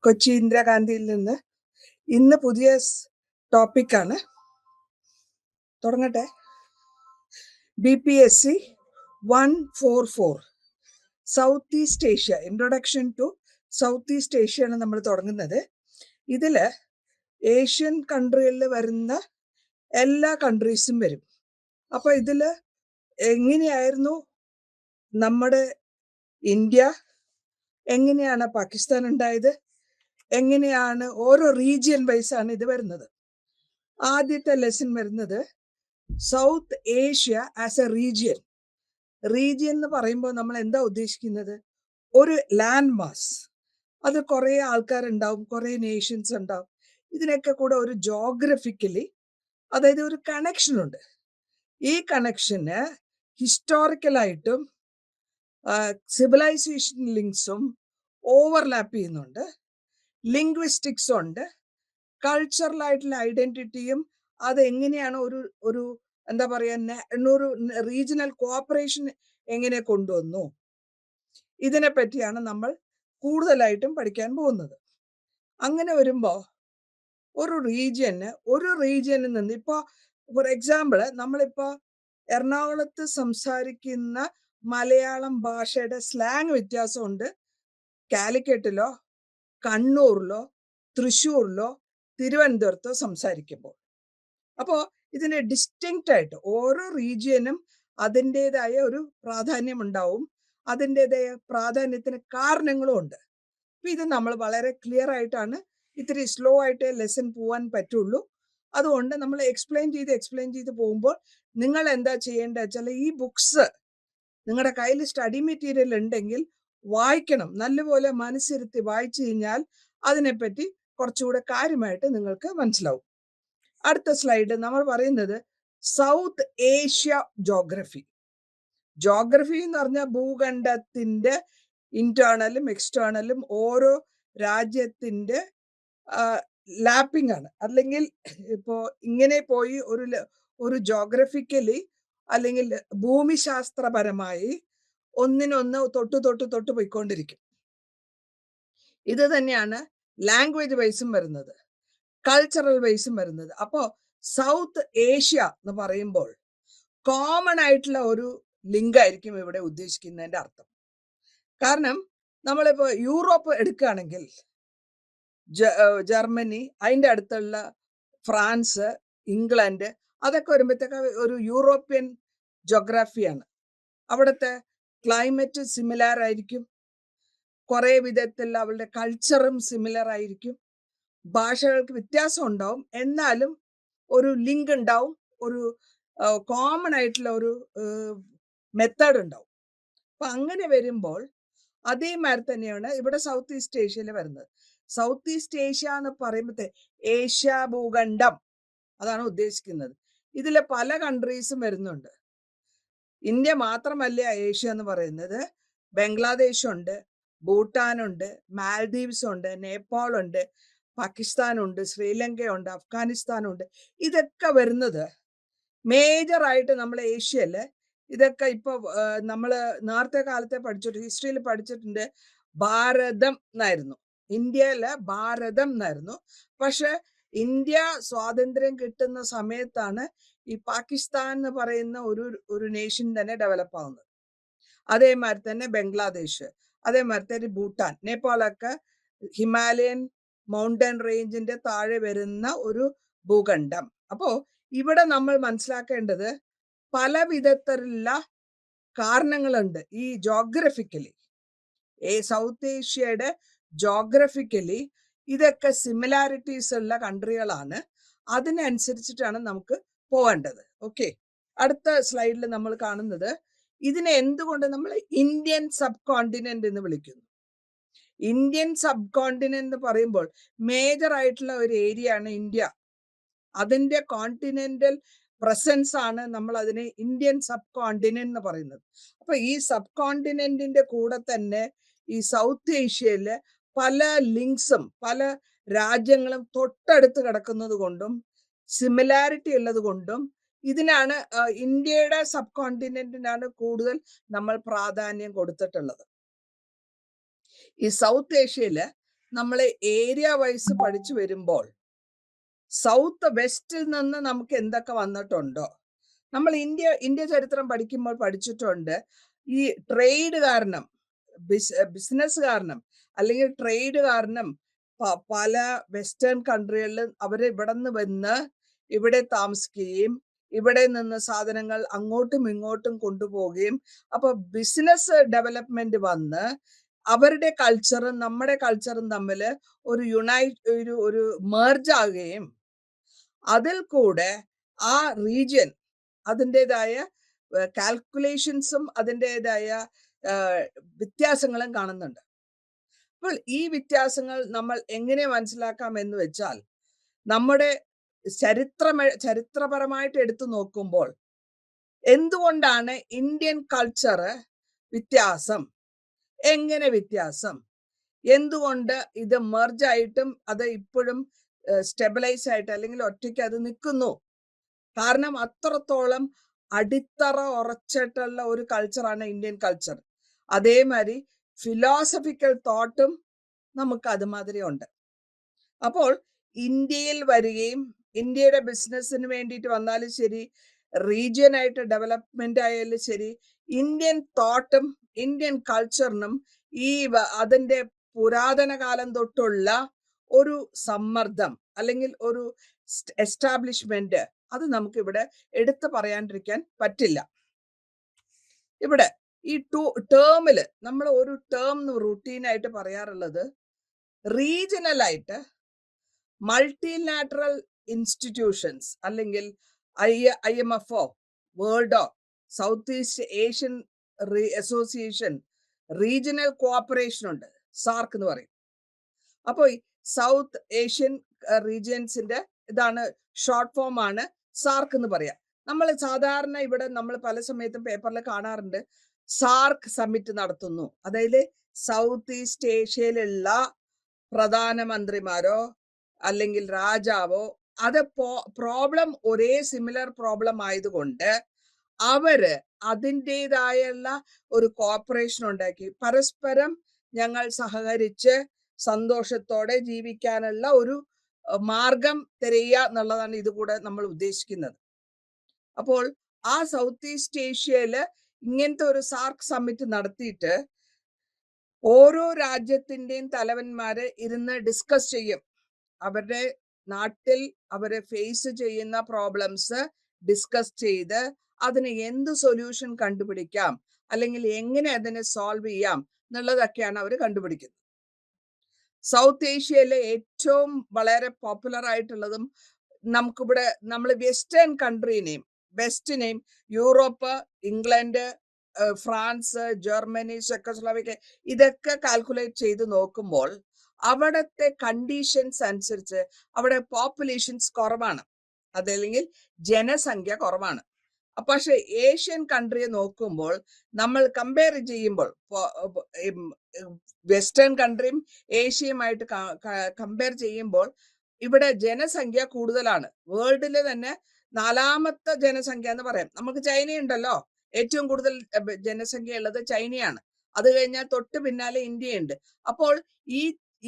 കൊച്ചി ഇന്ദിരാഗാന്ധിയിൽ നിന്ന് ഇന്ന് പുതിയ ടോപ്പിക്കാണ്. തുടങ്ങട്ടെ. BPSC 144 south east Asia, introduction to south east Asia ആണ് നമ്മൾ തുടങ്ങുന്നത്. ഇതില് ഏഷ്യൻ കൺട്രികളിൽ വരുന്ന എല്ലാ കൺട്രീസും വരും. അപ്പൊ ഇതില് എങ്ങനെയായിരുന്നു നമ്മുടെ ഇന്ത്യ, എങ്ങനെയാണ് പാകിസ്ഥാൻ ഉണ്ടായത്, എങ്ങനെയാണ് ഓരോ റീജിയൻ വൈസ് ആണ് ഇത് വരുന്നത്. ആദ്യത്തെ ലെസൺ വരുന്നത് south Asia as A region. Region എന്ന് പറയുമ്പോൾ നമ്മൾ എന്താ ഉദ്ദേശിക്കുന്നത്? ഒരു ലാൻഡ് മാസ്, അത് കുറെ ആൾക്കാരുണ്ടാവും, കുറെ നേഷൻസ് ഉണ്ടാവും. ഇതിനൊക്കെ കൂടെ ഒരു ജോഗ്രഫിക്കലി, അതായത് ഒരു കണക്ഷൻ ഉണ്ട്. ഈ കണക്ഷന് ഹിസ്റ്റോറിക്കലായിട്ടും സിവിലൈസേഷൻ ലിങ്ക്സും ഓവർലാപ്പ് ചെയ്യുന്നുണ്ട്, ലിംഗ്വിസ്റ്റിക്സും ഉണ്ട്, കൾച്ചറൽ ആയിട്ടുള്ള ഐഡന്റിറ്റിയും അത് എങ്ങനെയാണ് ഒരു എന്താ പറയാ ഒരു റീജിയണൽ കോഓപ്പറേഷൻ എങ്ങനെ കൊണ്ടുവന്നു, ഇതിനെ പറ്റിയാണ് നമ്മൾ കൂടുതലായിട്ടും പഠിക്കാൻ പോകുന്നത്. അങ്ങനെ വരുമ്പോ ഒരു റീജിയനിൽ നിന്ന് ഇപ്പോ ഫോർ എക്സാമ്പിൾ നമ്മളിപ്പോ എറണാകുളത്ത് സംസാരിക്കുന്ന മലയാളം ഭാഷയുടെ സ്ലാങ് വ്യത്യാസമുണ്ട് കാലിക്കറ്റിലോ കണ്ണൂരിലോ തൃശ്ശൂരിലോ തിരുവനന്തപുരത്തോ സംസാരിക്കുമ്പോൾ. അപ്പോൾ ഇതിന് ഡിസ്റ്റിങ്ക്റ്റ് ആയിട്ട് ഓരോ റീജിയനും അതിൻ്റെതായ ഒരു പ്രാധാന്യം ഉണ്ടാവും, അതിൻ്റെതായ പ്രാധാന്യത്തിന് കാരണങ്ങളും ഉണ്ട്. അപ്പൊ ഇത് നമ്മൾ വളരെ ക്ലിയർ ആയിട്ടാണ്, ഇത്തിരി സ്ലോ ആയിട്ട് ലെസൺ പോവാൻ പറ്റുള്ളൂ. അതുകൊണ്ട് നമ്മൾ എക്സ്പ്ലെയിൻ ചെയ്ത് പോകുമ്പോൾ നിങ്ങൾ എന്താ ചെയ്യേണ്ടത് വെച്ചാൽ ഈ ബുക്സ് നിങ്ങളുടെ കയ്യിൽ സ്റ്റഡി മെറ്റീരിയൽ ഉണ്ടെങ്കിൽ വായിക്കണം. നല്ലപോലെ മനസ്സിരുത്തി വായിച്ചു കഴിഞ്ഞാൽ അതിനെപ്പറ്റി കുറച്ചുകൂടെ കാര്യമായിട്ട് നിങ്ങൾക്ക് മനസ്സിലാവും. അടുത്ത സ്ലൈഡ് നമ്മൾ പറയുന്നത് സൗത്ത് ഏഷ്യ ജോഗ്രഫി. ജോഗ്രഫി എന്ന് പറഞ്ഞാൽ ഭൂഖണ്ഡത്തിന്റെ ഇന്റേണലും എക്സ്റ്റേണലും ഓരോ രാജ്യത്തിന്റെ ലാപ്പിംഗ് ആണ്. അല്ലെങ്കിൽ ഇപ്പോ ഇങ്ങനെ പോയി ഒരു ജോഗ്രഫിക്കലി അല്ലെങ്കിൽ ഭൂമിശാസ്ത്രപരമായി ഒന്നിനൊന്ന് തൊട്ട് പോയിക്കൊണ്ടിരിക്കും. ഇത് തന്നെയാണ് ലാംഗ്വേജ് വൈസും വരുന്നത്, കൾച്ചറൽ വൈസും വരുന്നത്. അപ്പോ സൗത്ത് ഏഷ്യ എന്ന് പറയുമ്പോൾ കോമൺ ആയിട്ടുള്ള ഒരു ലിങ്ക് ആയിരിക്കും ഇവിടെ ഉദ്ദേശിക്കുന്നതിന്റെ അർത്ഥം. കാരണം നമ്മളിപ്പോ യൂറോപ്പ് എടുക്കുകയാണെങ്കിൽ ജർമ്മനി, അതിൻ്റെ അടുത്തുള്ള ഫ്രാൻസ്, ഇംഗ്ലണ്ട്, അതൊക്കെ വരുമ്പോഴത്തേക്ക് ഒരു യൂറോപ്യൻ ജോഗ്രഫിയാണ്. അവിടുത്തെ ക്ലൈമറ്റ് സിമിലർ ആയിരിക്കും, കുറെ വിധത്തിൽ അവളുടെ കൾച്ചറും സിമിലർ ആയിരിക്കും, ഭാഷകൾക്ക് വ്യത്യാസം ഉണ്ടാവും, എന്നാലും ഒരു ലിങ്ക് ഉണ്ടാവും, ഒരു കോമൺ ആയിട്ടുള്ള ഒരു മെത്തേഡ് ഉണ്ടാവും. അപ്പൊ അങ്ങനെ വരുമ്പോൾ അതേമാതിരി തന്നെയാണ് ഇവിടെ സൗത്ത് ഈസ്റ്റ് ഏഷ്യയിൽ വരുന്നത്. സൗത്ത് ഈസ്റ്റ് ഏഷ്യ എന്ന് പറയുമ്പോഴത്തെ ഏഷ്യ ഭൂഖണ്ഡം അതാണ് ഉദ്ദേശിക്കുന്നത്. ഇതിലെ പല കൺട്രീസും വരുന്നുണ്ട്. ഇന്ത്യ മാത്രമല്ല ഏഷ്യ എന്ന് പറയുന്നത്. ബംഗ്ലാദേശ് ഉണ്ട്, ഭൂട്ടാൻ ഉണ്ട്, മാൽദീവ്സ് ഉണ്ട്, നേപ്പാൾ ഉണ്ട്, പാകിസ്ഥാൻ ഉണ്ട്, ശ്രീലങ്ക ഉണ്ട്, അഫ്ഗാനിസ്ഥാൻ ഉണ്ട്. ഇതൊക്കെ വരുന്നത് മേജർ ആയിട്ട് നമ്മൾ ഏഷ്യയില്. ഇതൊക്കെ ഇപ്പൊ നമ്മള് നേരത്തെ കാലത്തെ ഹിസ്റ്ററിയിൽ പഠിച്ചിട്ടുണ്ട്, ഭാരതം എന്നായിരുന്നു, ഇന്ത്യയിലെ ഭാരതം എന്നായിരുന്നു. പക്ഷെ ഇന്ത്യ സ്വാതന്ത്ര്യം കിട്ടുന്ന സമയത്താണ് ഈ പാകിസ്ഥാൻ എന്ന് പറയുന്ന ഒരു നേഷൻ തന്നെ ഡെവലപ്പ് ആവുന്നത്. അതേമാതിരി തന്നെ ബംഗ്ലാദേശ്, അതേമാതിരി തന്നെ ഭൂട്ടാൻ, നേപ്പാളൊക്കെ ഹിമാലയൻ മൗണ്ടൻ റേഞ്ചിന്റെ താഴെ വരുന്ന ഒരു ഭൂഖണ്ഡം. അപ്പോ ഇവിടെ നമ്മൾ മനസ്സിലാക്കേണ്ടത് പല വിധത്തിലുള്ള കാരണങ്ങളുണ്ട്. ഈ ജോഗ്രഫിക്കലി സൗത്ത് ഏഷ്യയുടെ ജോഗ്രഫിക്കലി ഇതൊക്കെ സിമിലാരിറ്റീസ് ഉള്ള കൺട്രികളാണ്. അതിനനുസരിച്ചിട്ടാണ് നമുക്ക് പോകേണ്ടത്. ഓക്കെ, അടുത്ത സ്ലൈഡിൽ നമ്മൾ കാണുന്നത് ഇതിനെ എന്തുകൊണ്ട് നമ്മൾ ഇന്ത്യൻ സബ് കോണ്ടിനെന്റ് എന്ന് വിളിക്കുന്നു. ഇന്ത്യൻ സബ് കോണ്ടിനെന്റ് എന്ന് പറയുമ്പോൾ മേജർ ആയിട്ടുള്ള ഒരു ഏരിയ ആണ് ഇന്ത്യ. അതിന്റെ കോണ്ടിനെന്റൽ പ്രസൻസ് ആണ് നമ്മൾ അതിനെ ഇന്ത്യൻ സബ് കോണ്ടിനെന്റ് എന്ന് പറയുന്നത്. അപ്പൊ ഈ സബ് കോണ്ടിനെന്റിന്റെ കൂടെ തന്നെ ഈ സൗത്ത് ഏഷ്യയില് പല ലിങ്ക്സും പല രാജ്യങ്ങളും തൊട്ടടുത്ത് കിടക്കുന്നത് കൊണ്ടും സിമിലാരിറ്റി ഉള്ളത് കൊണ്ടും ഇതിനാണ് ഇന്ത്യയുടെ സബ് കോണ്ടിനെന്റിനാണ് കൂടുതൽ നമ്മൾ പ്രാധാന്യം കൊടുത്തിട്ടുള്ളത്. ഈ സൗത്ത് ഏഷ്യയില് നമ്മളെ ഏരിയ വൈസ് പഠിച്ചു വരുമ്പോൾ സൗത്ത് വെസ്റ്റിൽ നിന്ന് നമുക്ക് എന്തൊക്കെ വന്നിട്ടുണ്ടോ, നമ്മൾ ഇന്ത്യ ചരിത്രം പഠിക്കുമ്പോൾ പഠിച്ചിട്ടുണ്ട്. ഈ ട്രേഡ് കാരണം, ബിസിനസ് കാരണം അല്ലെങ്കിൽ ട്രേഡ് കാരണം പല വെസ്റ്റേൺ കൺട്രികളിലും അവര് ഇവിടെ നിന്ന് വന്ന് ഇവിടെ താമസിക്കുകയും ഇവിടെ നിന്ന് സാധനങ്ങൾ അങ്ങോട്ടും ഇങ്ങോട്ടും കൊണ്ടുപോവുകയും, അപ്പൊ ബിസിനസ് ഡെവലപ്മെന്റ് വന്ന് അവരുടെ കൾച്ചറും നമ്മുടെ കൾച്ചറും തമ്മിൽ ഒരു ഒരു മെർജ് ആകുകയും അതിൽ കൂടെ ആ റീജിയൻ അതിൻ്റെതായ കാൽക്കുലേഷൻസും അതിൻ്റെതായ വ്യത്യാസങ്ങളും കാണുന്നുണ്ട്. അപ്പോൾ ഈ വ്യത്യാസങ്ങൾ നമ്മൾ എങ്ങനെ മനസ്സിലാക്കാം എന്ന് വെച്ചാൽ, നമ്മുടെ ചരിത്രപരമായിട്ട് എടുത്തു നോക്കുമ്പോൾ എന്തുകൊണ്ടാണ് ഇന്ത്യൻ കൾച്ചർ വ്യത്യാസം, എങ്ങനെ വ്യത്യാസം, എന്തുകൊണ്ട് ഇത് മെർജായിട്ടും അത് ഇപ്പോഴും സ്റ്റെബിലൈസ് ആയിട്ട് അല്ലെങ്കിൽ ഒറ്റയ്ക്ക് അത് നിൽക്കുന്നു. കാരണം അത്രത്തോളം അടിത്തറ ഉറച്ചിട്ടുള്ള ഒരു കൾച്ചറാണ് ഇന്ത്യൻ കൾച്ചർ. അതേമാതിരി ഫിലോസഫിക്കൽ തോട്ടും നമുക്ക് അതുമാതിരി ഉണ്ട്. അപ്പോൾ ഇന്ത്യയിൽ വരികയും ഇന്ത്യയുടെ ബിസിനസ്സിന് വേണ്ടിയിട്ട് വന്നാലും ശരി, റീജിയൻ ആയിട്ട് ഡെവലപ്മെന്റ് ആയാലും ശരി, ഇന്ത്യൻ തോട്ടും ഇന്ത്യൻ കൾച്ചറിനും അതിന്റെ പുരാതന കാലം തൊട്ടുള്ള ഒരു സമ്മർദ്ദം അല്ലെങ്കിൽ ഒരു എസ്റ്റാബ്ലിഷ്മെന്റ്, അത് നമുക്ക് ഇവിടെ എടുത്തു പറയാണ്ടിരിക്കാൻ പറ്റില്ല. ഇവിടെ ഈ ടേമില് നമ്മൾ ഒരു ടേം റുട്ടീനായിട്ട് പറയാറുള്ളത്, റീജിയണൽ ആയിട്ട് മൾട്ടിലാറ്ററൽ ഇൻസ്റ്റിറ്റ്യൂഷൻസ് അല്ലെങ്കിൽ IMFO, വേൾഡോ, south east Asian association, regional cooperation ഉണ്ട്, സാർക്ക് എന്ന് പറയും. അപ്പോൾ സൗത്ത് ഏഷ്യൻ റീജിയൻസിന്റെ ഇതാണ് ഷോർട്ട് ഫോം ആണ് സാർക്ക് എന്ന് പറയാം. നമ്മൾ സാധാരണ ഇവിടെ നമ്മൾ പല സമയത്തും പേപ്പറിൽ കാണാറുണ്ട്, സാർക്ക് സമ്മിറ്റ് നടത്തുന്നു. അതായത് സൗത്ത് ഈസ്റ്റ് ഏഷ്യയിലുള്ള പ്രധാനമന്ത്രിമാരോ അല്ലെങ്കിൽ രാജാവോ, അത് പ്രോബ്ലം ഒരേ സിമിലർ പ്രോബ്ലം ആയതുകൊണ്ട് അവര് അതിൻ്റെതായുള്ള ഒരു കോഓപ്പറേഷൻ ഉണ്ടാക്കി പരസ്പരം ഞങ്ങൾ സഹകരിച്ച് സന്തോഷത്തോടെ ജീവിക്കാനുള്ള ഒരു മാർഗം തിരയുക എന്നുള്ളതാണ് ഇത് കൂടെ നമ്മൾ ഉദ്ദേശിക്കുന്നത്. അപ്പോൾ ആ സൗത്ത് ഈസ്റ്റ് ഏഷ്യയില് ഇങ്ങനത്തെ ഒരു സാർക്ക് സമ്മിറ്റ് നടത്തിയിട്ട് ഓരോ രാജ്യത്തിന്റെയും തലവന്മാര് ഇരുന്ന് ഡിസ്കസ് ചെയ്യും. അവരുടെ നാട്ടിൽ അവരെ ഫേസ് ചെയ്യുന്ന പ്രോബ്ലംസ് ഡിസ്കസ് ചെയ്ത് അതിന് എന്ത് സൊല്യൂഷൻ കണ്ടുപിടിക്കാം അല്ലെങ്കിൽ എങ്ങനെ അതിനെ സോൾവ് ചെയ്യാം എന്നുള്ളതൊക്കെയാണ് അവർ കണ്ടുപിടിക്കുന്നത്. സൗത്ത് ഏഷ്യയിലെ ഏറ്റവും വളരെ പോപ്പുലർ ആയിട്ടുള്ളതും നമുക്കിവിടെ നമ്മൾ വെസ്റ്റേൺ കൺട്രീനെയും വെസ്റ്റിനെയും Europe, England, France, Germany, Czechoslovakia ഇതൊക്കെ കാൽക്കുലേറ്റ് ചെയ്ത് നോക്കുമ്പോൾ അവിടുത്തെ കണ്ടീഷൻസ് അനുസരിച്ച് അവിടെ പോപ്പുലേഷൻസ് കുറവാണ്, അതല്ലെങ്കിൽ ജനസംഖ്യ കുറവാണ്. പക്ഷെ ഏഷ്യൻ കൺട്രിയെ നോക്കുമ്പോൾ നമ്മൾ കമ്പയർ ചെയ്യുമ്പോൾ വെസ്റ്റേൺ കൺട്രിയും ഏഷ്യയുമായിട്ട് കമ്പയർ ചെയ്യുമ്പോൾ ഇവിടെ ജനസംഖ്യ കൂടുതലാണ്. വേൾഡിലെ തന്നെ 4ാമത്തെ ജനസംഖ്യ എന്ന് പറയാം. നമുക്ക് ചൈനയുണ്ടല്ലോ, ഏറ്റവും കൂടുതൽ ജനസംഖ്യ ഉള്ളത് ചൈനയാണ്. അത് കഴിഞ്ഞാൽ തൊട്ട് പിന്നാലെ ഇന്ത്യയുണ്ട്. അപ്പോൾ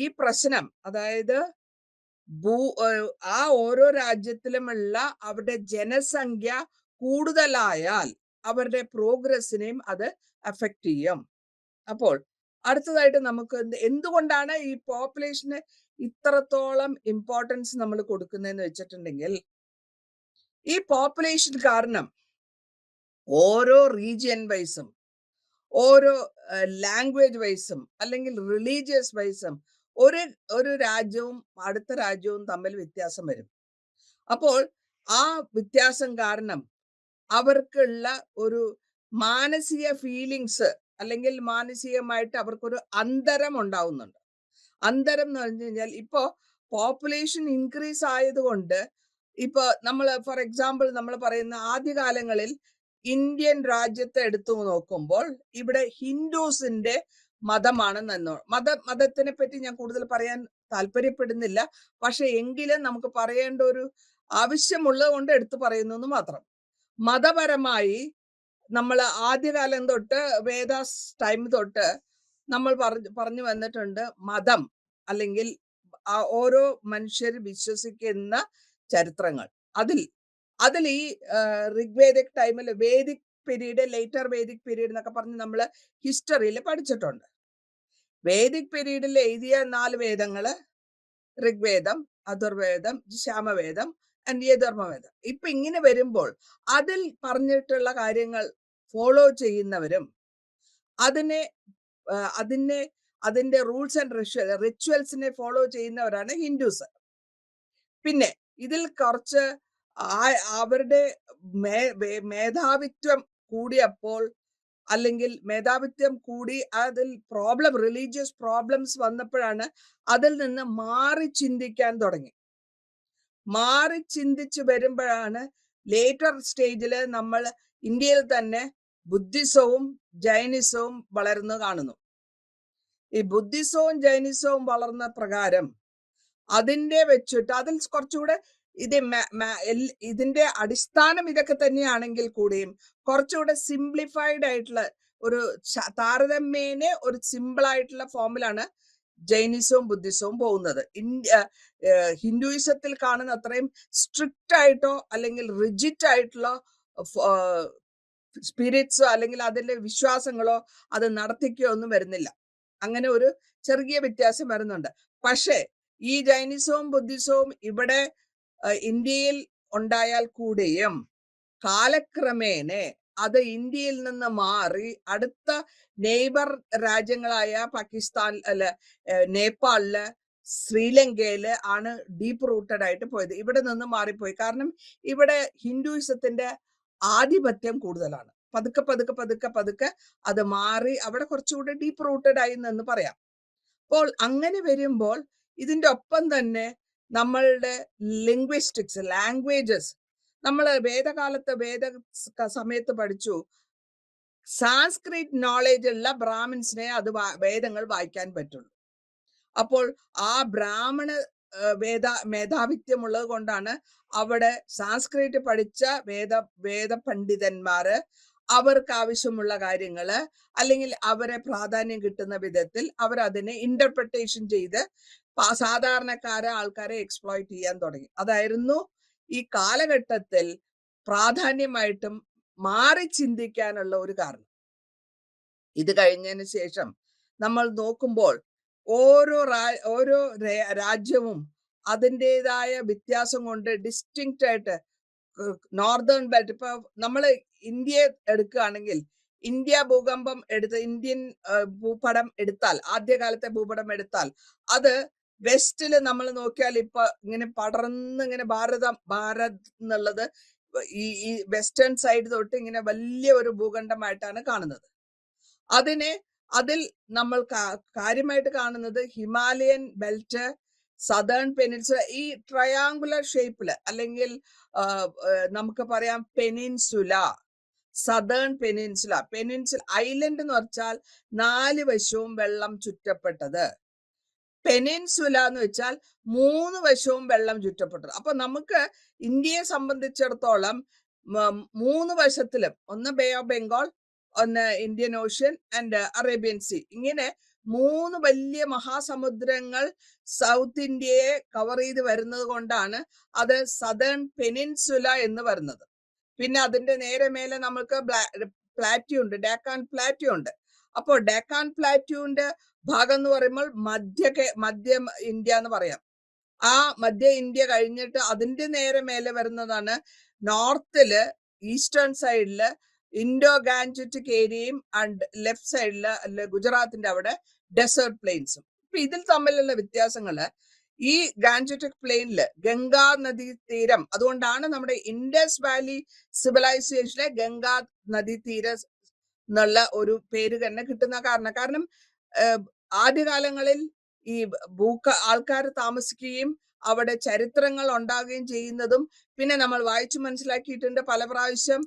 ഈ പ്രശ്നം, അതായത് ആ ഓരോ രാജ്യത്തിലുമുള്ള അവരുടെ ജനസംഖ്യ കൂടുതലായാൽ അവരുടെ പ്രോഗ്രസിനെയും അത് അഫക്റ്റ് ചെയ്യും. അപ്പോൾ അടുത്തതായിട്ട് നമുക്ക് എന്തുകൊണ്ടാണ് ഈ പോപ്പുലേഷന് ഇത്രത്തോളം ഇമ്പോർട്ടൻസ് നമ്മൾ കൊടുക്കുന്നതെന്ന് വെച്ചിട്ടുണ്ടെങ്കിൽ, ഈ പോപ്പുലേഷൻ കാരണം ഓരോ റീജിയൻ വൈസും ഓരോ ലാംഗ്വേജ് വൈസും അല്ലെങ്കിൽ റിലീജിയസ് വൈസും ഒരു രാജ്യവും അടുത്ത രാജ്യവും തമ്മിൽ വ്യത്യാസം വരും. അപ്പോൾ ആ വ്യത്യാസം കാരണം അവർക്കുള്ള ഒരു മാനസിക ഫീലിങ്സ് അല്ലെങ്കിൽ മാനസികമായിട്ട് അവർക്കൊരു അന്തരം ഉണ്ടാവുന്നുണ്ട്. അന്തരം എന്ന് പറഞ്ഞു കഴിഞ്ഞാൽ, ഇപ്പോ പോപ്പുലേഷൻ ഇൻക്രീസ് ആയതുകൊണ്ട് ഇപ്പൊ നമ്മൾ ഫോർ എക്സാമ്പിൾ നമ്മൾ പറയുന്ന ആദ്യകാലങ്ങളിൽ ഇന്ത്യൻ രാജ്യത്തെ എടുത്തു നോക്കുമ്പോൾ ഇവിടെ ഹിന്ദുസിന്റെ മതമാണ് മതത്തിനെ പറ്റി ഞാൻ കൂടുതൽ പറയാൻ താല്പര്യപ്പെടുന്നില്ല. പക്ഷെ എങ്കിലും നമുക്ക് പറയേണ്ട ഒരു ആവശ്യമുള്ളത് കൊണ്ട് എടുത്തു പറയുന്നു എന്ന് മാത്രം. മതപരമായി നമ്മൾ ആദ്യകാലം തൊട്ട് വേദാസ് ടൈം തൊട്ട് നമ്മൾ പറഞ്ഞു വന്നിട്ടുണ്ട്, മതം അല്ലെങ്കിൽ ഓരോ മനുഷ്യർ വിശ്വസിക്കുന്ന ചരിത്രങ്ങൾ, അതിൽ ഈ ഋഗ്വേദിക് ടൈമിൽ Vedic period, later Vedic period എന്നൊക്കെ പറഞ്ഞ് നമ്മൾ ഹിസ്റ്ററിയിൽ പഠിച്ചിട്ടുണ്ട്. വേദിക് പീരീഡിൽ എഴുതിയ 4 വേദങ്ങള് ഋഗ്വേദം, അഥർവേദം, സാമവേദം ആൻഡ് യജുർവേദം. ഇപ്പൊ ഇങ്ങനെ വരുമ്പോൾ അതിൽ പറഞ്ഞിട്ടുള്ള കാര്യങ്ങൾ ഫോളോ ചെയ്യുന്നവരും അതിന്റെ റൂൾസ് ആൻഡ് റിച്വൽസിനെ ഫോളോ ചെയ്യുന്നവരാണ് ഹിന്ദുസ്. പിന്നെ ഇതിൽ കുറച്ച് അവരുടെ മേധാവിത്വം കൂടിയപ്പോൾ, അല്ലെങ്കിൽ മേധാവിത്വം കൂടി അതിൽ റിലീജിയസ് പ്രോബ്ലംസ് വന്നപ്പോഴാണ് അതിൽ നിന്ന് മാറി ചിന്തിക്കാൻ തുടങ്ങി. മാറി ചിന്തിച്ചു വരുമ്പോഴാണ് ലേറ്റർ സ്റ്റേജിൽ നമ്മൾ ഇന്ത്യയിൽ തന്നെ ബുദ്ധിസവും ജൈനിസവും വളർന്നു കാണുന്നു. ഈ ബുദ്ധിസവും ജൈനിസവും വളർന്ന പ്രകാരം അതിന്റെ വെച്ചിട്ട് അതിൽ കുറച്ചുകൂടെ ഇതിന്റെ അടിസ്ഥാനം ഇതൊക്കെ തന്നെയാണെങ്കിൽ കൂടിയും കുറച്ചുകൂടെ സിംപ്ലിഫൈഡ് ആയിട്ടുള്ള ഒരു താരതമ്യേന ഒരു സിമ്പിൾ ആയിട്ടുള്ള ഫോമിലാണ് ജൈനിസവും ബുദ്ധിസവും പോകുന്നത്. ഹിന്ദുയിസത്തിൽ കാണുന്ന അത്രയും സ്ട്രിക്റ്റ് ആയിട്ടോ അല്ലെങ്കിൽ റിജിഡ് ആയിട്ടുള്ള സ്പിരിറ്റ്സോ അല്ലെങ്കിൽ അതിന്റെ വിശ്വാസങ്ങളോ അത് നടത്തിക്കോ ഒന്നും വരുന്നില്ല. അങ്ങനെ ഒരു ചെറിയ വ്യത്യാസം വരുന്നുണ്ട്. പക്ഷേ ഈ ജൈനിസവും ബുദ്ധിസവും ഇവിടെ ഇന്ത്യയിൽ ഉണ്ടായാൽ കൂടിയും കാലക്രമേണ അത് ഇന്ത്യയിൽ നിന്ന് മാറി അടുത്ത നെയ്ബർ രാജ്യങ്ങളായ പാകിസ്ഥാൻ, നേപ്പാളില്, ശ്രീലങ്കയില് ആണ് ഡീപ്പ് റൂട്ടഡ് ആയിട്ട് പോയത്. ഇവിടെ നിന്ന് മാറിപ്പോയി. കാരണം ഇവിടെ ഹിന്ദുയിസത്തിന്റെ ആധിപത്യം കൂടുതലാണ്. പതുക്കെ പതുക്കെ പതുക്കെ പതുക്കെ അത് മാറി അവിടെ കുറച്ചുകൂടെ ഡീപ്പ് റൂട്ടഡ് ആയി എന്ന് പറയാം. അപ്പോൾ അങ്ങനെ വരുമ്പോൾ ഇതിന്റെ ഒപ്പം തന്നെ നമ്മളുടെ ലിംഗ്വിസ്റ്റിക്സ്, ലാംഗ്വേജസ്, നമ്മൾ വേദ സമയത്ത് പഠിച്ചു സാൻസ്ക്രിറ്റ് നോളേജ് ഉള്ള ബ്രാഹ്മിൻസിനെ അത് വേദങ്ങൾ വായിക്കാൻ പറ്റുള്ളൂ. അപ്പോൾ ആ ബ്രാഹ്മണ മേധാവിത്വമുള്ളത് കൊണ്ടാണ് അവിടെ സാൻസ്ക്രിറ്റ് പഠിച്ച വേദ പണ്ഡിതന്മാര് അവർക്ക് ആവശ്യമുള്ള കാര്യങ്ങള് അല്ലെങ്കിൽ അവരെ പ്രാധാന്യം കിട്ടുന്ന വിധത്തിൽ അവരതിനെ ഇന്റർപ്രിട്ടേഷൻ ചെയ്ത് ആൾക്കാരെ എക്സ്പ്ലോയിറ്റ് ചെയ്യാൻ തുടങ്ങി. അതായിരുന്നു ഈ കാലഘട്ടത്തിൽ പ്രാധാന്യമായിട്ടും മാറി ചിന്തിക്കാനുള്ള ഒരു കാരണം. ഇത് കഴിഞ്ഞതിന് ശേഷം നമ്മൾ നോക്കുമ്പോൾ ഓരോ രാജ്യവും അതിൻ്റെതായ വ്യത്യാസം കൊണ്ട് ഡിസ്റ്റിങ്ക്റ്റ് ആയിട്ട് നോർത്തേൺ ബെൽറ്റ്, ഇപ്പൊ നമ്മൾ ഇന്ത്യ എടുക്കുകയാണെങ്കിൽ ഇന്ത്യ ഭൂകമ്പം ഇന്ത്യൻ ഭൂപടം എടുത്താൽ, ആദ്യകാലത്തെ ഭൂപടം എടുത്താൽ അത് വെസ്റ്റില് നമ്മൾ നോക്കിയാൽ ഇപ്പൊ ഇങ്ങനെ പടർന്ന് ഇങ്ങനെ ഭാരത് എന്നുള്ളത് ഈ വെസ്റ്റേൺ സൈഡ് തൊട്ട് ഇങ്ങനെ വലിയ ഒരു ഭൂഖണ്ഡമായിട്ടാണ് കാണുന്നത്. അതിൽ നമ്മൾ കാര്യമായിട്ട് കാണുന്നത് ഹിമാലയൻ ബെൽറ്റ്, സദേൺ പെനിൻസുല, ഈ ട്രയാങ്കുലർ ഷേപ്പില്, അല്ലെങ്കിൽ നമുക്ക് പറയാം പെനിൻസുല, സദേൺ പെനിൻസുല. ഐലൻഡ് എന്ന് വെച്ചാൽ 4 വശവും വെള്ളം ചുറ്റപ്പെട്ടത്. പെനിൻസുല എന്ന് വെച്ചാൽ 3 വശവും വെള്ളം ചുറ്റപ്പെട്ടത്. അപ്പൊ നമുക്ക് ഇന്ത്യയെ സംബന്ധിച്ചിടത്തോളം 3 വശത്തിലും, ഒന്ന് ബേ ഓഫ് ബംഗാൾ, ഒന്ന് Indian ocean and Arabian sea, ഇങ്ങനെ 3 വലിയ മഹാസമുദ്രങ്ങൾ സൗത്ത് ഇന്ത്യയെ കവർ ചെയ്ത് വരുന്നത് കൊണ്ടാണ് അത് സദേൺ പെനിൻസുല എന്ന് വരുന്നത്. പിന്നെ അതിന്റെ നേരെ മേലെ നമുക്ക് പ്ലാറ്റ്യൂ ഉണ്ട്, ഡെക്കാൻ പ്ലാറ്റ്യൂ ഉണ്ട്. അപ്പോൾ ഡെക്കാൻ പ്ലാറ്റ്യൂവിന്റെ ഭാഗം എന്ന് പറയുമ്പോൾ മധ്യ ഇന്ത്യ എന്ന് പറയാം. ആ മധ്യ ഇന്ത്യ കഴിഞ്ഞിട്ട് അതിന്റെ നേരെ മേലെ വരുന്നതാണ് നോർത്തില്, ഈസ്റ്റേൺ സൈഡില് ഇൻഡോ ഗാൻജറ്റിക് ഏരിയയും ആൻഡ് ലെഫ്റ്റ് സൈഡില് അല്ലെ ഗുജറാത്തിന്റെ അവിടെ ഡെസേർട്ട് പ്ലെയിൻസും. ഇപ്പൊ ഇതിൽ തമ്മിലുള്ള വ്യത്യാസങ്ങള്, ഈ ഗാൻജറ്റിക് പ്ലെയിനില് ഗംഗാ നദീ തീരം, അതുകൊണ്ടാണ് നമ്മുടെ ഇൻഡസ് വാലി സിവിലൈസേഷനിലെ ഗംഗാ നദീ തീരം എന്നുള്ള ഒരു പേര് തന്നെ കിട്ടുന്ന കാരണം ആദ്യകാലങ്ങളിൽ ഈ ആൾക്കാർ താമസിക്കുകയും അവിടെ ചരിത്രങ്ങൾ ഉണ്ടാകുകയും ചെയ്യുന്നതും പിന്നെ നമ്മൾ വായിച്ചു മനസ്സിലാക്കിയിട്ടുണ്ട് പല പ്രാവശ്യം.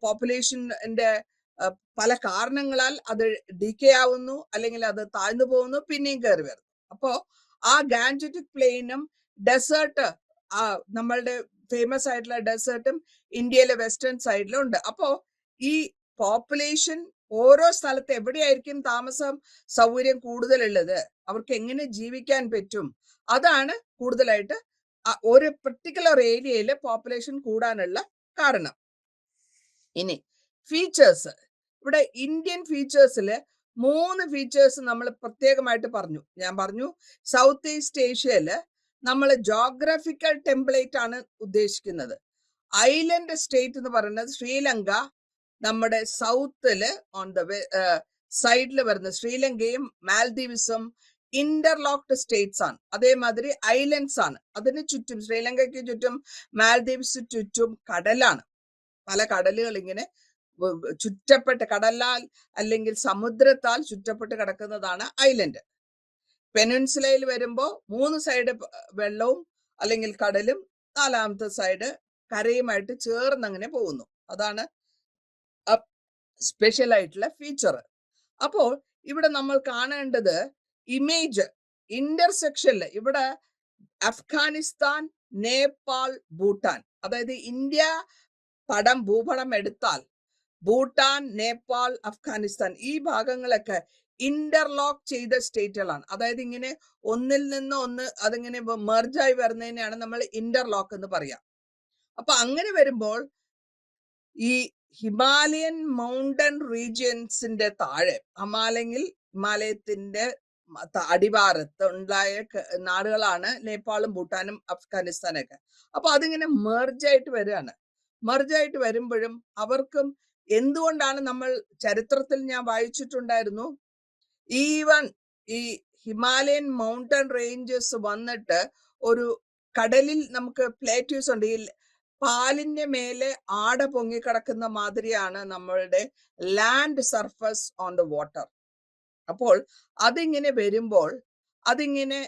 പോപ്പുലേഷന്റെ പല കാരണങ്ങളാൽ അത് ഡീക്കേ ആവുന്നു, അല്ലെങ്കിൽ അത് താഴ്ന്നു പോകുന്നു, പിന്നെയും കയറി വരുന്നു. അപ്പോ ആ ഗാൻജറ്റിക് പ്ലെയിനും ഡെസേർട്ട്, നമ്മളുടെ ഫേമസ് ആയിട്ടുള്ള ഡെസേർട്ടും ഇന്ത്യയിലെ വെസ്റ്റേൺ സൈഡിലും ഉണ്ട്. അപ്പോ ഈ പോപ്പുലേഷൻ ഓരോ സ്ഥലത്ത് എവിടെയായിരിക്കും താമസം സൗകര്യം കൂടുതലുള്ളത്, അവർക്ക് എങ്ങനെ ജീവിക്കാൻ പറ്റും, അതാണ് കൂടുതലായിട്ട് ഒരു പെർട്ടിക്കുലർ ഏരിയയിൽ പോപ്പുലേഷൻ കൂടാനുള്ള കാരണം. ഇനി ഫീച്ചേഴ്സ്, ഇവിടെ ഇന്ത്യൻ ഫീച്ചേഴ്സിൽ 3 ഫീച്ചേഴ്സ് നമ്മൾ പ്രത്യേകമായിട്ട് പറഞ്ഞു. ഞാൻ പറഞ്ഞു സൗത്ത് ഈസ്റ്റ് ഏഷ്യയില് നമ്മൾ ജോഗ്രഫിക്കൽ ടെംപ്ലേറ്റ് ആണ് ഉദ്ദേശിക്കുന്നത്. ഐലൻഡ് സ്റ്റേറ്റ് എന്ന് പറയുന്നത് ശ്രീലങ്ക നമ്മുടെ സൗത്തില് ഓൺ ദ സൈഡിൽ വരുന്ന ശ്രീലങ്കയും മാൽദീവ്സും ഇന്റർലോക്ഡ് സ്റ്റേറ്റ്സ് ആണ്. അതേമാതിരി ഐലൻഡ്സ് ആണ്. അതിന് ചുറ്റും ശ്രീലങ്കയ്ക്ക് ചുറ്റും മാൽദീവ്സ് ചുറ്റും കടലാണ്. പല കടലുകൾ ഇങ്ങനെ ചുറ്റപ്പെട്ട് കടലാൽ അല്ലെങ്കിൽ സമുദ്രത്താൽ ചുറ്റപ്പെട്ട് കിടക്കുന്നതാണ് ഐലൻഡ്. പെനിൻസുലയിൽ വരുമ്പോൾ 3 സൈഡ് വെള്ളവും അല്ലെങ്കിൽ കടലും 4ാമത്തെ സൈഡ് കരയുമായിട്ട് ചേർന്ന് അങ്ങനെ പോകുന്നു. അതാണ് സ്പെഷ്യൽ ആയിട്ടുള്ള ഫീച്ചർ. അപ്പോൾ ഇവിടെ നമ്മൾ കാണേണ്ടത് ഇമേജ് ഇന്റർസെക്ഷനിൽ ഇവിടെ അഫ്ഗാനിസ്ഥാൻ, നേപ്പാൾ, ഭൂട്ടാൻ, അതായത് ഇന്ത്യ ഭൂപടം എടുത്താൽ ഭൂട്ടാൻ, നേപ്പാൾ, അഫ്ഗാനിസ്ഥാൻ ഈ ഭാഗങ്ങളൊക്കെ ഇന്റർലോക്ക് ചെയ്ത സ്റ്റേറ്റുകളാണ്. അതായത് ഇങ്ങനെ ഒന്നിൽ നിന്ന് ഒന്ന് അതിങ്ങനെ മെർജായി വരുന്നതിനെയാണ് നമ്മൾ ഇന്റർലോക്ക് എന്ന് പറയാം. അപ്പൊ അങ്ങനെ വരുമ്പോൾ ഈ ഹിമാലയൻ മൗണ്ടൻ റീജിയൻസിന്റെ താഴെ ഹിമാലയത്തിന്റെ അടിവാരത്ത് ഉണ്ടായ നാടുകളാണ് നേപ്പാളും ഭൂട്ടാനും അഫ്ഗാനിസ്ഥാനൊക്കെ. അപ്പൊ അതിങ്ങനെ മെർജായിട്ട് വരികയാണ്. മെർജായിട്ട് വരുമ്പോഴും അവർക്കും എന്തുകൊണ്ടാണ് നമ്മൾ ചരിത്രത്തിൽ ഞാൻ വായിച്ചിട്ടുണ്ടായിരുന്നു, ഈവൻ ഈ ഹിമാലയൻ മൗണ്ടൻ റേഞ്ചസ് വന്നിട്ട് ഒരു കടലിൽ നമുക്ക് പ്ലേറ്റ്യൂസ് ഉണ്ട്. ഈ പാലിന്റെ മേലെ ആട പൊങ്ങിക്കിടക്കുന്ന മാതിരിയാണ് നമ്മളുടെ land surface on the water. അപ്പോൾ അതിങ്ങനെ വരുമ്പോൾ അതിങ്ങനെ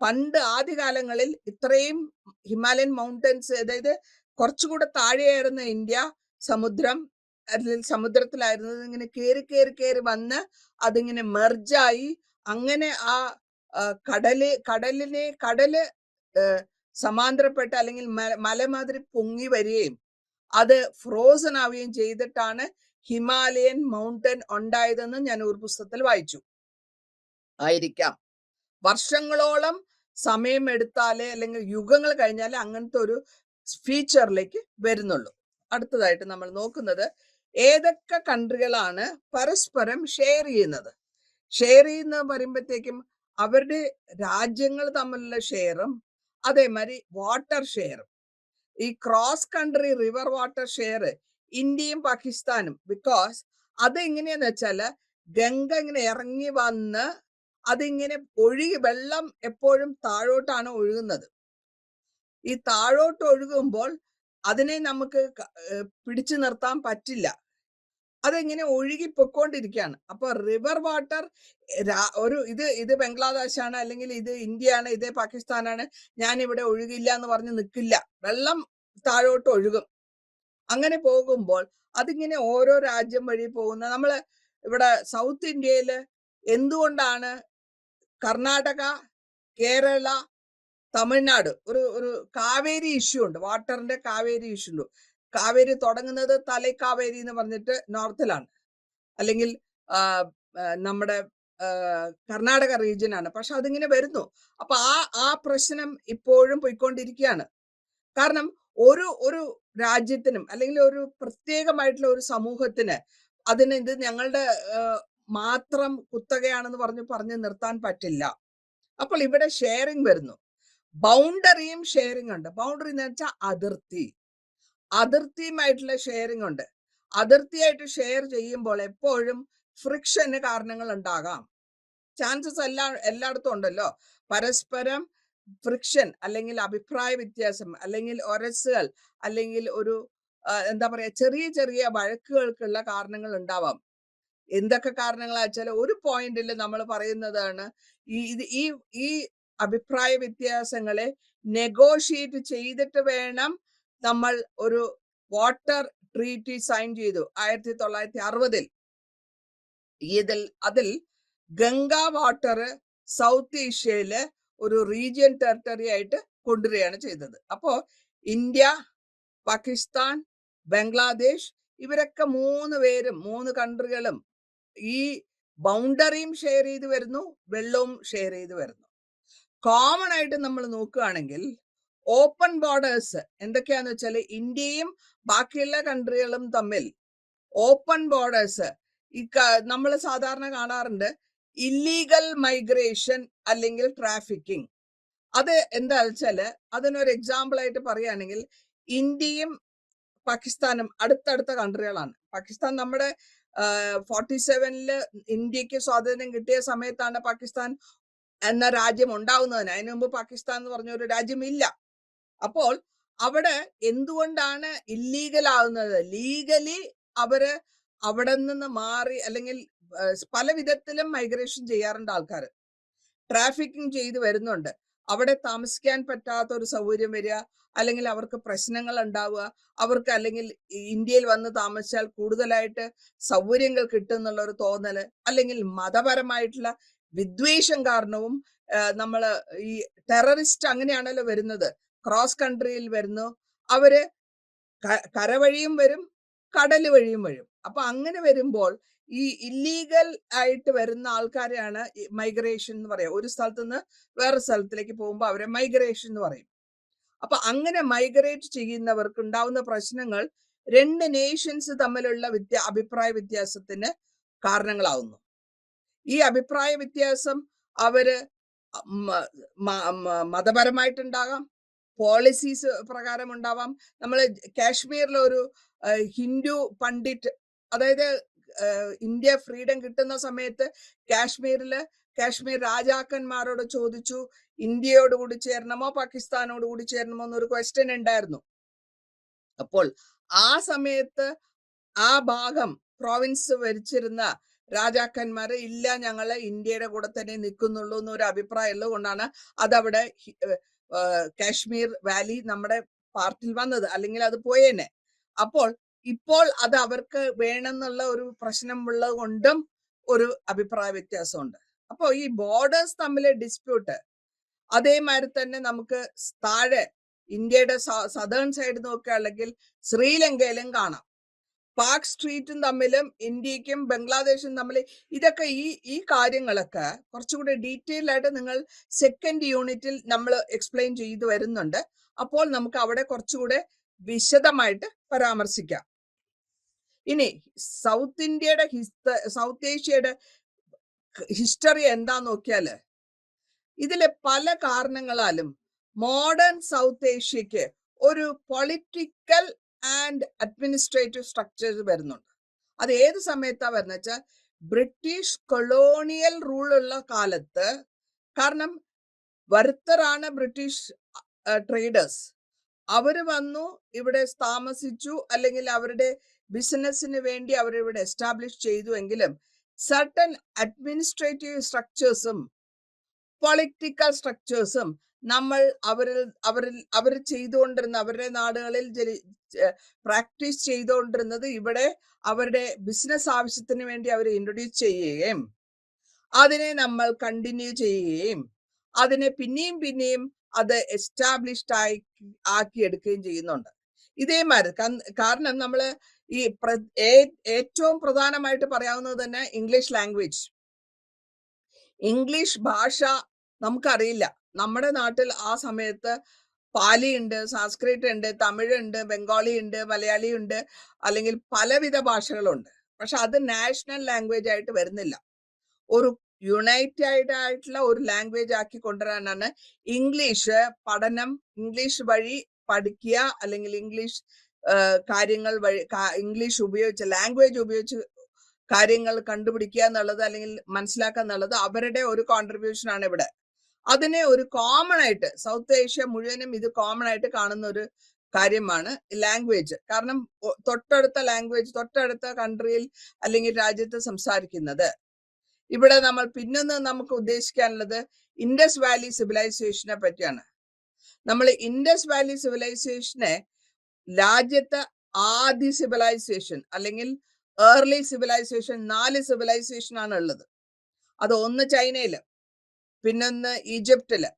പണ്ട് ആദ്യകാലങ്ങളിൽ ഇത്രയും ഹിമാലയൻ മൗണ്ടൻസ്, അതായത് കുറച്ചുകൂടെ താഴെയായിരുന്ന ഇന്ത്യ സമുദ്രത്തിലായിരുന്നത് ഇങ്ങനെ കയറി വന്ന് അതിങ്ങനെ മെർജായി അങ്ങനെ ആ കടല് സമാന്തരപ്പെട്ട് അല്ലെങ്കിൽ മല മാതിരി പൊങ്ങി വരികയും അത് ഫ്രോസൺ ആവുകയും ചെയ്തിട്ടാണ് ഹിമാലയൻ മൗണ്ടൻ ഉണ്ടായതെന്ന് ഞാൻ ഒരു പുസ്തകത്തിൽ വായിച്ചു. ആയിരിക്കാം. വർഷങ്ങളോളം സമയം എടുത്താലേ അല്ലെങ്കിൽ യുഗങ്ങൾ കഴിഞ്ഞാലേ അങ്ങനത്തെ ഒരു ഫീച്ചറിലേക്ക് വരുന്നുള്ളൂ. അടുത്തതായിട്ട് നമ്മൾ നോക്കുന്നത് ഏതൊക്കെ കൺട്രികളാണ് പരസ്പരം ഷെയർ ചെയ്യുന്നത്. ഷെയർ ചെയ്യുന്ന പറയുമ്പോഴത്തേക്കും അവരുടെ രാജ്യങ്ങൾ തമ്മിലുള്ള ഷെയറും അതേമാതിരി വാട്ടർ ഷെയറും. ഈ cross country river water share ഇന്ത്യയും പാകിസ്ഥാനും, ബിക്കോസ് അത് എങ്ങനെയാന്ന് വെച്ചാല് ഗംഗ ഇങ്ങനെ ഇറങ്ങി വന്ന് അതിങ്ങനെ ഒഴുകി, വെള്ളം എപ്പോഴും താഴോട്ടാണ് ഒഴുകുന്നത്. ഈ താഴോട്ട് ഒഴുകുമ്പോൾ അതിനെ നമുക്ക് പിടിച്ചു നിർത്താൻ പറ്റില്ല, അതെങ്ങനെ ഒഴുകി പൊയ്ക്കൊണ്ടിരിക്കുകയാണ്. അപ്പൊ റിവർ വാട്ടർ ഇത് ബംഗ്ലാദേശാണ് അല്ലെങ്കിൽ ഇത് ഇന്ത്യയാണ് ഇത് പാകിസ്ഥാനാണ്, ഞാൻ ഇവിടെ ഒഴുകില്ല എന്ന് പറഞ്ഞ് നിൽക്കില്ല. വെള്ളം താഴോട്ട് ഒഴുകും. അങ്ങനെ പോകുമ്പോൾ അതിങ്ങനെ ഓരോ രാജ്യം വഴി പോകുന്ന, നമ്മള് ഇവിടെ സൗത്ത് ഇന്ത്യയില് എന്തുകൊണ്ടാണ് കർണാടക, കേരള, തമിഴ്നാട് ഒരു കാവേരി ഇഷ്യൂ ഉണ്ട്, വാട്ടറിന്റെ കാവേരി ഇഷ്യൂ ഉണ്ട്. കാവേരി തുടങ്ങുന്നത് തലൈക്കാവേരി എന്ന് പറഞ്ഞിട്ട് നോർത്തിലാണ്, അല്ലെങ്കിൽ നമ്മുടെ കർണാടക റീജിയൻ ആണ്. പക്ഷെ അതിങ്ങനെ വരുന്നു. അപ്പൊ ആ പ്രശ്നം ഇപ്പോഴും പോയിക്കൊണ്ടിരിക്കുകയാണ്. കാരണം ഒരു രാജ്യത്തിനും അല്ലെങ്കിൽ ഒരു പ്രത്യേകമായിട്ടുള്ള ഒരു സമൂഹത്തിന് അതിന് ഇത് ഞങ്ങളുടെ മാത്രം കുത്തകയാണെന്ന് പറഞ്ഞ് നിർത്താൻ പറ്റില്ല. അപ്പോൾ ഇവിടെ ഷെയറിങ് വരുന്നു. ബൗണ്ടറിയും ഷെയറിങ് ഉണ്ട്. ബൗണ്ടറി എന്ന് വെച്ചാൽ അതിർത്തിയുമായിട്ടുള്ള ഷെയറിങ് ഉണ്ട്. അതിർത്തിയായിട്ട് ഷെയർ ചെയ്യുമ്പോൾ എപ്പോഴും ഫ്രിക്ഷന് കാരണങ്ങൾ ഉണ്ടാകാം. ചാൻസസ് എല്ലായിടത്തും ഉണ്ടല്ലോ. പരസ്പരം ഫ്രിക്ഷൻ അല്ലെങ്കിൽ അഭിപ്രായ വ്യത്യാസം അല്ലെങ്കിൽ ഒരസുകൾ അല്ലെങ്കിൽ ഒരു എന്താ പറയാ ചെറിയ വഴക്കുകൾക്കുള്ള കാരണങ്ങൾ ഉണ്ടാവാം. എന്തൊക്കെ കാരണങ്ങളാ വെച്ചാൽ ഒരു പോയിന്റിൽ നമ്മൾ പറയുന്നതാണ് ഈ അഭിപ്രായ വ്യത്യാസങ്ങളെ നെഗോഷിയേറ്റ് ചെയ്തിട്ട് വേണം. നമ്മൾ ഒരു വാട്ടർ ട്രീറ്റി സൈൻ ചെയ്തു 1960. അതിൽ ഗംഗ വാട്ടർ സൗത്ത് ഏഷ്യയില് ഒരു റീജിയൻ ടെറിട്ടറി ആയിട്ട് കൊണ്ടുവരികയാണ് ചെയ്തത്. അപ്പോ ഇന്ത്യ, പാകിസ്ഥാൻ, ബംഗ്ലാദേശ് ഇവരൊക്കെ 3 കൺട്രികളും ഈ ബൗണ്ടറിയും ഷെയർ ചെയ്ത് വരുന്നു, വെള്ളവും ഷെയർ ചെയ്ത് വരുന്നു. കോമൺ ആയിട്ട് നമ്മൾ നോക്കുകയാണെങ്കിൽ ഓപ്പൺ ബോർഡേഴ്സ് എന്തൊക്കെയാന്ന് വെച്ചാൽ ഇന്ത്യയും ബാക്കിയുള്ള കൺട്രികളും തമ്മിൽ ഓപ്പൺ ബോർഡേഴ്സ് നമ്മൾ സാധാരണ കാണാറുണ്ട് ഇല്ലീഗൽ മൈഗ്രേഷൻ അല്ലെങ്കിൽ ട്രാഫിക്കിംഗ്. അത് എന്താ വെച്ചാല് അതിനൊരു എക്സാമ്പിൾ ആയിട്ട് പറയുകയാണെങ്കിൽ ഇന്ത്യയും പാകിസ്ഥാനും അടുത്തടുത്ത കൺട്രികളാണ്. പാകിസ്ഥാൻ നമ്മുടെ 47 ഇന്ത്യക്ക് സ്വാതന്ത്ര്യം കിട്ടിയ സമയത്താണ് പാകിസ്ഥാൻ എന്ന രാജ്യം ഉണ്ടാവുന്നതിന്. അതിനു മുമ്പ് പാകിസ്ഥാൻ എന്ന് പറഞ്ഞ ഒരു രാജ്യമില്ല. അപ്പോൾ അവിടെ എന്തുകൊണ്ടാണ് ഇല്ലീഗൽ ആവുന്നത്? ലീഗലി അവര് അവിടെ നിന്ന് മാറി അല്ലെങ്കിൽ പല വിധത്തിലും മൈഗ്രേഷൻ ചെയ്യാറുണ്ട് ആൾക്കാർ. ട്രാഫിക്കിംഗ് ചെയ്ത് വരുന്നുണ്ട്. അവിടെ താമസിക്കാൻ പറ്റാത്ത ഒരു സൗകര്യം വരിക, അല്ലെങ്കിൽ അവർക്ക് പ്രശ്നങ്ങൾ ഉണ്ടാവുക, അവർക്ക് അല്ലെങ്കിൽ ഇന്ത്യയിൽ വന്ന് താമസിച്ചാൽ കൂടുതലായിട്ട് സൗകര്യങ്ങൾ കിട്ടും എന്നുള്ള ഒരു തോന്നല്, അല്ലെങ്കിൽ മതപരമായിട്ടുള്ള വിദ്വേഷം കാരണവും നമ്മൾ ഈ ടെററിസ്റ്റ് അങ്ങനെയാണല്ലോ വരുന്നത്. ക്രോസ് കൺട്രിയിൽ വരുന്നു, അവര് കരവഴിയും വരും, കടല് വഴിയും വരും. അപ്പൊ അങ്ങനെ വരുമ്പോൾ ഈ ഇല്ലീഗൽ ആയിട്ട് വരുന്ന ആൾക്കാരെയാണ് മൈഗ്രേഷൻ എന്ന് പറയാം. ഒരു സ്ഥലത്ത് നിന്ന് വേറെ സ്ഥലത്തിലേക്ക് പോകുമ്പോൾ അവരെ മൈഗ്രേഷൻ എന്ന് പറയും. അപ്പൊ അങ്ങനെ മൈഗ്രേറ്റ് ചെയ്യുന്നവർക്ക് ഉണ്ടാവുന്ന പ്രശ്നങ്ങൾ 2 നേഷൻസ് തമ്മിലുള്ള അഭിപ്രായ വ്യത്യാസത്തിന് കാരണങ്ങളാവുന്നു. ഈ അഭിപ്രായ വ്യത്യാസം അവര് മതപരമായിട്ടുണ്ടാകാം, പോളിസീസ് പ്രകാരം ഉണ്ടാവാം. നമ്മൾ കാശ്മീരിലെ ഒരു ഹിന്ദു പണ്ഡിറ്റ്, അതായത് ഇന്ത്യ ഫ്രീഡം കിട്ടുന്ന സമയത്ത് കാശ്മീർ രാജാക്കന്മാരോട് ചോദിച്ചു, ഇന്ത്യയോട് കൂടി ചേരണമോ പാകിസ്ഥാനോട് കൂടി ചേരണമോ എന്നൊരു ക്വസ്റ്റ്യൻ ഉണ്ടായിരുന്നു. അപ്പോൾ ആ സമയത്ത് ആ ഭാഗം പ്രോവിൻസ് ഭരിച്ചിരുന്ന രാജാക്കന്മാര് ഇല്ല, ഞങ്ങള് ഇന്ത്യയുടെ കൂടെ തന്നെ നിൽക്കുന്നുള്ളൂ എന്നൊരു അഭിപ്രായം ഉള്ളത് കൊണ്ടാണ് അതവിടെ കാശ്മീർ വാലി നമ്മുടെ പാർട്ടിൽ വന്നത്, അല്ലെങ്കിൽ അത് പോയേനെ. അപ്പോൾ ഇപ്പോൾ അത് അവർക്ക് വേണമെന്നുള്ള ഒരു പ്രശ്നം ഉള്ളത് കൊണ്ടും ഒരു അഭിപ്രായ വ്യത്യാസമുണ്ട്. അപ്പോൾ ഈ ബോർഡേഴ്സ് തമ്മിലെ ഡിസ്പ്യൂട്ട് അതേമാതിരി തന്നെ നമുക്ക് താഴെ ഇന്ത്യയുടെ സദേൺ സൈഡ് നോക്കുകയാണെങ്കിൽ ശ്രീലങ്കയിലും കാണാം. പാക് സ്ട്രീറ്റും തമ്മിലും ഇന്ത്യക്കും ബംഗ്ലാദേശും തമ്മിൽ ഇതൊക്കെ ഈ കാര്യങ്ങളൊക്കെ കുറച്ചുകൂടി ഡീറ്റെയിൽ ആയിട്ട് നിങ്ങൾ സെക്കൻഡ് യൂണിറ്റിൽ നമ്മൾ എക്സ്പ്ലെയിൻ ചെയ്തു വരുന്നുണ്ട്. അപ്പോൾ നമുക്ക് അവിടെ കുറച്ചുകൂടെ വിശദമായിട്ട് പരാമർശിക്കാം. ഇനി സൗത്ത് ഏഷ്യയുടെ ഹിസ്റ്ററി എന്താ നോക്കിയാല് ഇതിലെ പല കാരണങ്ങളാലും മോഡേൺ സൗത്ത് ഏഷ്യക്ക് ഒരു പൊളിറ്റിക്കൽ ആൻഡ് അഡ്മിനിസ്ട്രേറ്റീവ് സ്ട്രക്ചേഴ്സ് വരുന്നുണ്ട്. അത് ഏത് സമയത്താ വരുന്നത് വെച്ചാൽ ബ്രിട്ടീഷ് കൊളോണിയൽ റൂൾ ഉള്ള കാലത്ത്. കാരണം വരുത്തറാണ് ബ്രിട്ടീഷ് ട്രേഡേഴ്സ്. അവര് വന്നു ഇവിടെ താമസിച്ചു, അല്ലെങ്കിൽ അവരുടെ ബിസിനസ്സിന് വേണ്ടി അവരിവിടെ എസ്റ്റാബ്ലിഷ് ചെയ്തു. എങ്കിലും സർട്ടൻ അഡ്മിനിസ്ട്രേറ്റീവ് സ്ട്രക്ചേഴ്സും പൊളിറ്റിക്കൽ സ്ട്രക്ചേഴ്സും നമ്മൾ അവർ ചെയ്തുകൊണ്ടിരുന്ന അവരുടെ നാടുകളിൽ പ്രാക്ടീസ് ചെയ്തുകൊണ്ടിരുന്നത് ഇവിടെ അവരുടെ ബിസിനസ് ആവശ്യത്തിന് വേണ്ടി അവർ ഇൻട്രൊഡ്യൂസ് ചെയ്യുകയും അതിനെ നമ്മൾ കണ്ടിന്യൂ ചെയ്യുകയും അതിനെ പിന്നെയും അത് എസ്റ്റാബ്ലിഷ്ഡ് ആക്കിയെടുക്കുകയും ചെയ്യുന്നുണ്ട്. ഇതേമാതിരി കാരണം നമ്മൾ ഈ ഏറ്റവും പ്രധാനമായിട്ട് പറയാവുന്നത് തന്നെ ഇംഗ്ലീഷ് ലാംഗ്വേജ്. ഇംഗ്ലീഷ് ഭാഷ നമുക്കറിയില്ല. നമ്മുടെ നാട്ടിൽ ആ സമയത്ത് പാലി ഉണ്ട്, സംസ്കൃത് ഉണ്ട്, തമിഴ് ഉണ്ട്, ബംഗാളി ഉണ്ട്, മലയാളി ഉണ്ട്, അല്ലെങ്കിൽ പലവിധ ഭാഷകളുണ്ട്. പക്ഷെ അത് നാഷണൽ ലാംഗ്വേജ് ആയിട്ട് വരുന്നില്ല. ഒരു യുണൈറ്റഡ് ആയിട്ടുള്ള ഒരു ലാംഗ്വേജ് ആക്കി കൊണ്ടുവരാനാണ് ഇംഗ്ലീഷ് പഠനം, ഇംഗ്ലീഷ് വഴി പഠിക്കുക, അല്ലെങ്കിൽ ഇംഗ്ലീഷ് കാര്യങ്ങൾ വഴി ഇംഗ്ലീഷ് ഉപയോഗിച്ച് ലാംഗ്വേജ് ഉപയോഗിച്ച് കാര്യങ്ങൾ കണ്ടുപിടിക്കുക എന്നുള്ളത്, അല്ലെങ്കിൽ മനസ്സിലാക്കുക എന്നുള്ളത് അവരുടെ ഒരു കോൺട്രിബ്യൂഷൻ ആണ് ഇവിടെ. അതിനെ ഒരു കോമൺ ആയിട്ട് സൗത്ത് ഏഷ്യ മുഴുവനും ഇത് കോമൺ ആയിട്ട് കാണുന്ന ഒരു കാര്യമാണ് ലാംഗ്വേജ്. കാരണം തൊട്ടടുത്ത ലാംഗ്വേജ് തൊട്ടടുത്ത കൺട്രിയിൽ അല്ലെങ്കിൽ രാജ്യത്ത് സംസാരിക്കുന്നത്. ഇവിടെ നമ്മൾ പിന്നൊന്ന് നമുക്ക് ഉദ്ദേശിക്കാനുള്ളത് ഇൻഡസ് വാലി സിവിലൈസേഷനെ പറ്റിയാണ്. നമ്മൾ ഇൻഡസ് വാലി സിവിലൈസേഷനെ രാജ്യത്തെ ആദ്യ സിവിലൈസേഷൻ അല്ലെങ്കിൽ ഏർലി സിവിലൈസേഷൻ 4 സിവിലൈസേഷൻ ആണ് ഉള്ളത്. അത് ഒന്ന് ചൈനയില്, പിന്നൊന്ന് ഈജിപ്തില്,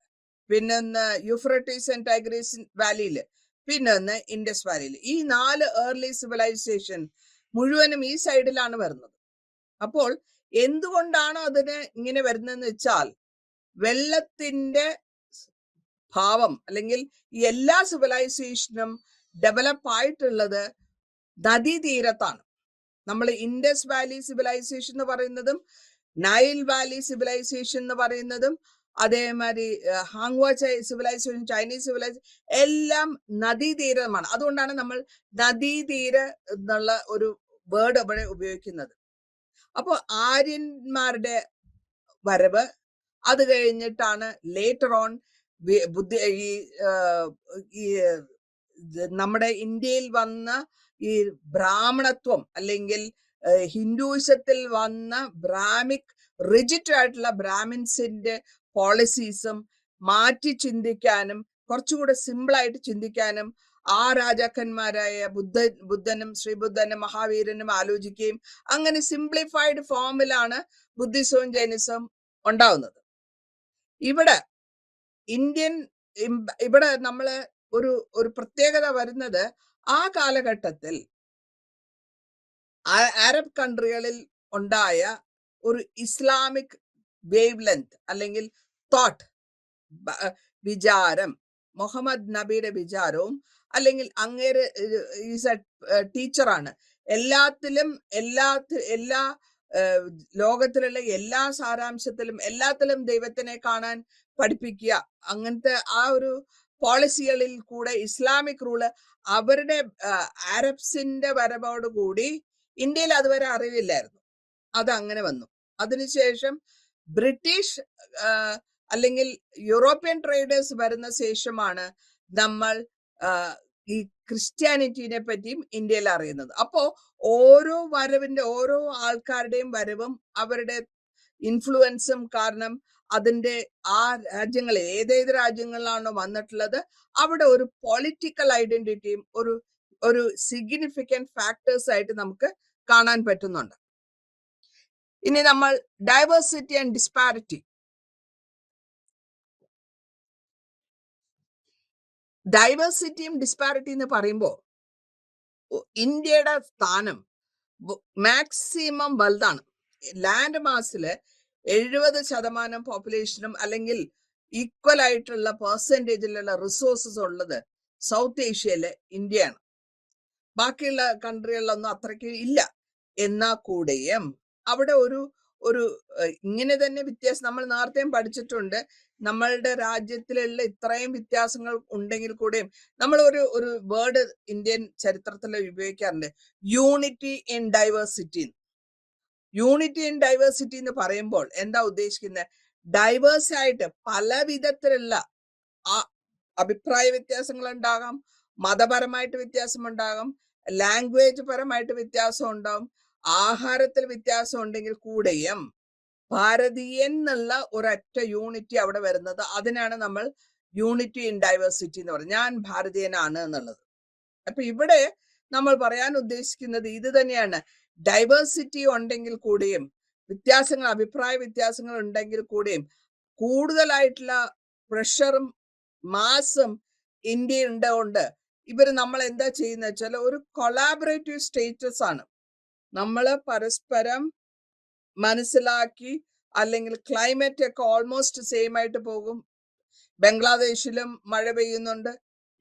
പിന്നൊന്ന് യൂഫ്രട്ടീസ് ആൻഡ് ടൈഗ്രീസ് വാലിയില്, പിന്നൊന്ന് ഇൻഡസ് വാലിയിൽ. ഈ 4 ഏർലി സിവിലൈസേഷൻ മുഴുവനും ഈ സൈഡിലാണ് വരുന്നത്. അപ്പോൾ എന്തുകൊണ്ടാണ് അതിന് ഇങ്ങനെ വരുന്നതെന്ന് വെച്ചാൽ വെള്ളത്തിന്റെ ഭാവം അല്ലെങ്കിൽ എല്ലാ സിവിലൈസേഷനും ഡെവലപ്പ് ആയിട്ടുള്ളത് നദീതീരത്താണ്. നമ്മൾ ഇൻഡസ് വാലി സിവിലൈസേഷൻ എന്ന് പറയുന്നതും നൈൽ വാലി സിവിലൈസേഷൻ എന്ന് പറയുന്നതും അതേമാതിരി ഹാങ്വ സിവിലൈസേഷൻ, ചൈനീസ് സിവിലൈസേഷൻ എല്ലാം നദീതീരമാണ്. അതുകൊണ്ടാണ് നമ്മൾ നദീതീര എന്നുള്ള ഒരു വേർഡ് അവിടെ ഉപയോഗിക്കുന്നത്. അപ്പോൾ ആര്യന്മാരുടെ വരവ്, അത് കഴിഞ്ഞിട്ടാണ് ലേറ്റർ ഓൺ ഈ നമ്മുടെ ഇന്ത്യയിൽ വന്ന ഈ ബ്രാഹ്മണത്വം അല്ലെങ്കിൽ ഹിന്ദുയിസത്തിൽ വന്ന ബ്രാഹ്മിക് റിജിഡ് ആയിട്ടുള്ള ബ്രാഹ്മിൻസിന്റെ പോളിസീസും മാറ്റി ചിന്തിക്കാനും കുറച്ചുകൂടെ സിമ്പിളായിട്ട് ചിന്തിക്കാനും ആ രാജാക്കന്മാരായ ബുദ്ധനും ശ്രീബുദ്ധനും മഹാവീരനും ആലോചിക്കുകയും അങ്ങനെ സിംപ്ലിഫൈഡ് ഫോമിലാണ് ബുദ്ധിസവും ജൈനിസവും ഉണ്ടാവുന്നത്. ഇവിടെ ഇവിടെ നമ്മള് ഒരു പ്രത്യേകത വരുന്നത് ആ കാലഘട്ടത്തിൽ അറബ് കൺട്രികളിൽ ഉണ്ടായ ഒരു ഇസ്ലാമിക് വേവ് ലെങ്ത് അല്ലെങ്കിൽ തോട്ട്, വിചാരം, മുഹമ്മദ് നബിയുടെ വിചാരവും അല്ലെങ്കിൽ അങ്ങേര് ഈസ് എ ടീച്ചറാണ്, എല്ലാ ലോകത്തിലുള്ള എല്ലാ സാരാംശത്തിലും എല്ലാത്തിലും ദൈവത്തിനെ കാണാൻ പഠിപ്പിക്കുക, അങ്ങനത്തെ ആ ഒരു പോളിസികളിൽ കൂടെ ഇസ്ലാമിക് റൂള് അവരുടെ അറബ്സിന്റെ വരവോടുകൂടി ഇന്ത്യയിൽ അതുവരെ അറിവില്ലായിരുന്നു, അത് അങ്ങനെ വന്നു. അതിനുശേഷം ബ്രിട്ടീഷ് അല്ലെങ്കിൽ യൂറോപ്യൻ ട്രേഡേഴ്സ് വരുന്ന ശേഷമാണ് നമ്മൾ ഈ ക്രിസ്ത്യാനിറ്റിനെ പറ്റിയും ഇന്ത്യയിൽ അറിയുന്നത്. അപ്പോ ഓരോ ആൾക്കാരുടെയും വരവും അവരുടെ ഇൻഫ്ലുവൻസും കാരണം അതിന്റെ ആ രാജ്യങ്ങളിൽ ഏതേത് രാജ്യങ്ങളിലാണോ വന്നിട്ടുള്ളത് അവിടെ ഒരു പൊളിറ്റിക്കൽ ഐഡന്റിറ്റിയും ഒരു സിഗ്നിഫിക്കന്റ് ഫാക്ടേഴ്സ് ആയിട്ട് നമുക്ക് കാണാൻ പറ്റുന്നുണ്ട്. ഇനി നമ്മൾ ഡൈവേഴ്സിറ്റി ആൻഡ് ഡിസ്പാരിറ്റി. ഡൈവേഴ്സിറ്റിയും ഡിസ്പാരിറ്റി എന്ന് പറയുമ്പോൾ ഇന്ത്യയുടെ സ്ഥാനം മാക്സിമം വലുതാണ്. ലാൻഡ് മാസില് 70% പോപ്പുലേഷനും അല്ലെങ്കിൽ ഈക്വൽ ആയിട്ടുള്ള പെർസെൻറ്റേജിലുള്ള റിസോഴ്സസ് ഉള്ളത് സൗത്ത് ഏഷ്യയിലെ ഇന്ത്യയാണ്. ബാക്കിയുള്ള കൺട്രികളിലൊന്നും അത്രയ്ക്ക് ഇല്ല. എന്നാൽ കൂടെയും അവിടെ ഒരു ഇങ്ങനെ തന്നെ വ്യത്യാസം നമ്മൾ നേരത്തെയും പഠിച്ചിട്ടുണ്ട്. നമ്മളുടെ രാജ്യത്തിലുള്ള ഇത്രയും വ്യത്യാസങ്ങൾ ഉണ്ടെങ്കിൽ കൂടെയും നമ്മൾ ഒരു വേർഡ് ഇന്ത്യൻ ചരിത്രത്തിൽ ഉപയോഗിക്കാറുണ്ട്, unity in diversity. Unity in diversity എന്ന് പറയുമ്പോൾ എന്താ ഉദ്ദേശിക്കുന്നത്? ഡൈവേഴ്സ് ആയിട്ട് പല വിധത്തിലുള്ള അഭിപ്രായ വ്യത്യാസങ്ങൾ ഉണ്ടാകാം, മതപരമായിട്ട് വ്യത്യാസം ഉണ്ടാകാം, ലാംഗ്വേജ് പരമായിട്ട് വ്യത്യാസം ഉണ്ടാകും, ആഹാരത്തിൽ വ്യത്യാസം ഉണ്ടെങ്കിൽ കൂടെയും ഭാരതീയൻ എന്നുള്ള ഒരൊറ്റ യൂണിറ്റി അവിടെ വരുന്നത്. അതിനാണ് നമ്മൾ യൂണിറ്റി ഇൻ ഡൈവേഴ്സിറ്റി എന്ന് പറയുന്നത്, ഞാൻ ഭാരതീയനാണ് എന്നുള്ളത്. അപ്പൊ ഇവിടെ നമ്മൾ പറയാൻ ഉദ്ദേശിക്കുന്നത് ഇത് തന്നെയാണ്. ഡൈവേഴ്സിറ്റി ഉണ്ടെങ്കിൽ കൂടെയും അഭിപ്രായ വ്യത്യാസങ്ങൾ ഉണ്ടെങ്കിൽ കൂടെയും കൂടുതലായിട്ടുള്ള പ്രഷറും മാസും ഇന്ത്യ ഉണ്ടുകൊണ്ട് നമ്മൾ എന്താ ചെയ്യുന്ന വെച്ചാൽ ഒരു കൊളാബറേറ്റീവ് സ്റ്റേറ്റസ് ആണ്. നമ്മൾ പരസ്പരം മനസ്സിലാക്കി അല്ലെങ്കിൽ ക്ലൈമറ്റ് ഒക്കെ ഓൾമോസ്റ്റ് സെയിം ആയിട്ട് പോകും. ബംഗ്ലാദേശിലും മഴ പെയ്യുന്നുണ്ട്,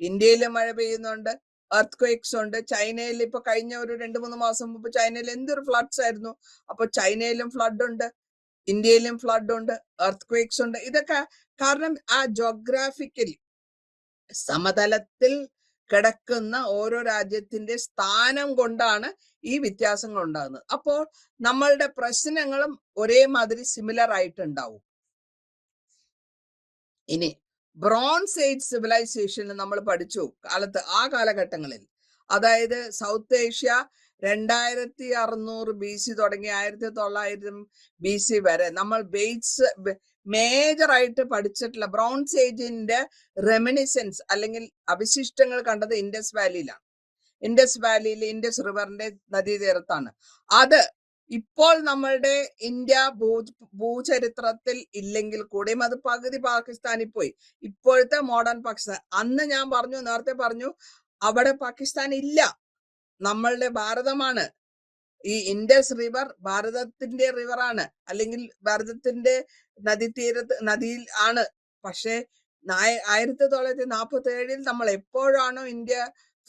ഇന്ത്യയിലും മഴ പെയ്യുന്നുണ്ട്, എർത്ത് ക്വേക്സ് ഉണ്ട്. ചൈനയിൽ ഇപ്പൊ കഴിഞ്ഞ ഒരു 2-3 മാസം മുമ്പ് ചൈനയിൽ എന്തൊരു ഫ്ലഡ്സ് ആയിരുന്നു. അപ്പൊ ചൈനയിലും ഫ്ലഡ് ഉണ്ട്, ഇന്ത്യയിലും ഫ്ലഡ് ഉണ്ട്, എർത്ത് ക്വേക്സ് ഉണ്ട്. ഇതൊക്കെ കാരണം ആ ജോഗ്രാഫിക്കലി സമതലത്തിൽ കിടക്കുന്ന ഓരോ രാജ്യത്തിന്റെ സ്ഥാനം കൊണ്ടാണ് ഈ വ്യത്യാസങ്ങൾ ഉണ്ടാകുന്നത്. അപ്പോൾ നമ്മളുടെ പ്രശ്നങ്ങളും ഒരേമാതിരി സിമിലർ ആയിട്ടുണ്ടാവും. ഇനി ബ്രോൺസ് ഏജ് സിവിലൈസേഷനിൽ നമ്മൾ പഠിച്ചു ആ കാലഘട്ടങ്ങളിൽ, അതായത് സൗത്ത് ഏഷ്യ 2600 BC തുടങ്ങി 1900 BC വരെ നമ്മൾ മേജർ ആയിട്ട് പഠിച്ചിട്ടുള്ള ബ്രോൺസ് ഏജിന്റെ റെമിനിസൻസ് അല്ലെങ്കിൽ അവശിഷ്ടങ്ങൾ കണ്ടത് ഇൻഡസ് വാലിയിലാണ്. ഇൻഡസ് റിവറിന്റെ നദീതീരത്താണ്. അത് ഇപ്പോൾ നമ്മളുടെ ഇന്ത്യ ഭൂചരിത്രത്തിൽ ഇല്ലെങ്കിൽ കൂടെയും അത് പകുതി പാകിസ്ഥാനിൽ പോയി. ഇപ്പോഴത്തെ മോഡേൺ പാകിസ്ഥാൻ. അന്ന് ഞാൻ നേരത്തെ പറഞ്ഞു അവിടെ പാകിസ്ഥാൻ ഇല്ല, നമ്മളുടെ ഭാരതമാണ്. ഈ ഇൻഡസ് റിവർ ഭാരതത്തിന്റെ റിവറാണ്, അല്ലെങ്കിൽ ഭാരതത്തിന്റെ നദിയിൽ ആണ്. പക്ഷേ 1947 നമ്മൾ എപ്പോഴാണോ ഇന്ത്യ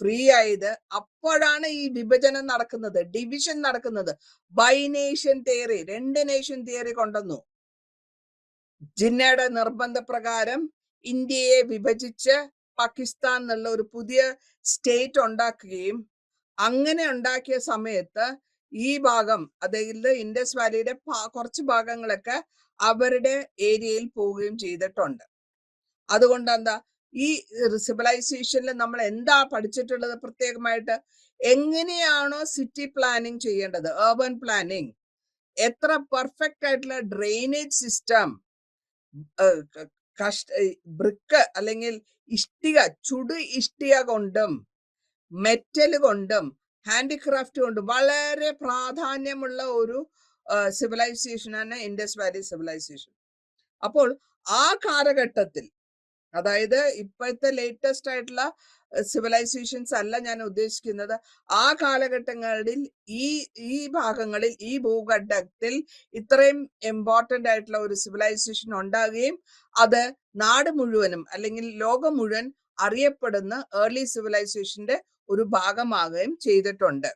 ഫ്രീ ആയത്, അപ്പോഴാണ് ഈ വിഭജനം നടക്കുന്നത്, ഡിവിഷൻ നടക്കുന്നത്. By nation theory, 2 nation theory കൊണ്ടുവന്നു. ജിന്നയുടെ നിർബന്ധപ്രകാരം ഇന്ത്യയെ വിഭജിച്ച് പാകിസ്ഥാൻ എന്നുള്ള ഒരു പുതിയ സ്റ്റേറ്റ് ഉണ്ടാക്കുകയും, അങ്ങനെ ഉണ്ടാക്കിയ സമയത്ത് ഈ ഭാഗം, അതായത് ഇൻഡസ് വാലിയുടെ കുറച്ച് ഭാഗങ്ങളൊക്കെ അവരുടെ ഏരിയയിൽ പോവുകയും ചെയ്തിട്ടുണ്ട്. അതുകൊണ്ട് എന്താ ഈ സിവിലൈസേഷനിൽ നമ്മൾ എന്താ പഠിച്ചിട്ടുള്ളത് പ്രത്യേകമായിട്ട്? എങ്ങനെയാണോ സിറ്റി പ്ലാനിങ് ചെയ്യേണ്ടത്, urban പ്ലാനിങ്, എത്ര പെർഫെക്റ്റ് ആയിട്ടുള്ള ഡ്രെയിനേജ് സിസ്റ്റം, ബ്രിക്ക് അല്ലെങ്കിൽ ഇഷ്ടിക, ചുടു ഇഷ്ടിക കൊണ്ടും മെറ്റൽ കൊണ്ടും ഹാൻഡിക്രാഫ്റ്റ് കൊണ്ടും വളരെ പ്രാധാന്യമുള്ള ഒരു സിവിലൈസേഷനാണ് ഇൻഡസ് വാലി സിവിലൈസേഷൻ. അപ്പോൾ ആ കാലഘട്ടത്തിൽ, അതായത് ഇപ്പോഴത്തെ ലേറ്റസ്റ്റ് ആയിട്ടുള്ള സിവിലൈസേഷൻസ് അല്ല ഞാൻ ഉദ്ദേശിക്കുന്നത്, ആ കാലഘട്ടങ്ങളിൽ ഈ ഭാഗങ്ങളിൽ, ഈ ഭൂഖണ്ഡത്തിൽ ഇത്രയും ഇമ്പോർട്ടന്റ് ആയിട്ടുള്ള ഒരു സിവിലൈസേഷൻ ഉണ്ടാകുകയും അത് നാട് മുഴുവനും അല്ലെങ്കിൽ ലോകം മുഴുവൻ അറിയപ്പെടുന്ന ഏർലി സിവിലൈസേഷന്റെ ഒരു ഭാഗമാകുകയും ചെയ്തിട്ടുണ്ട്.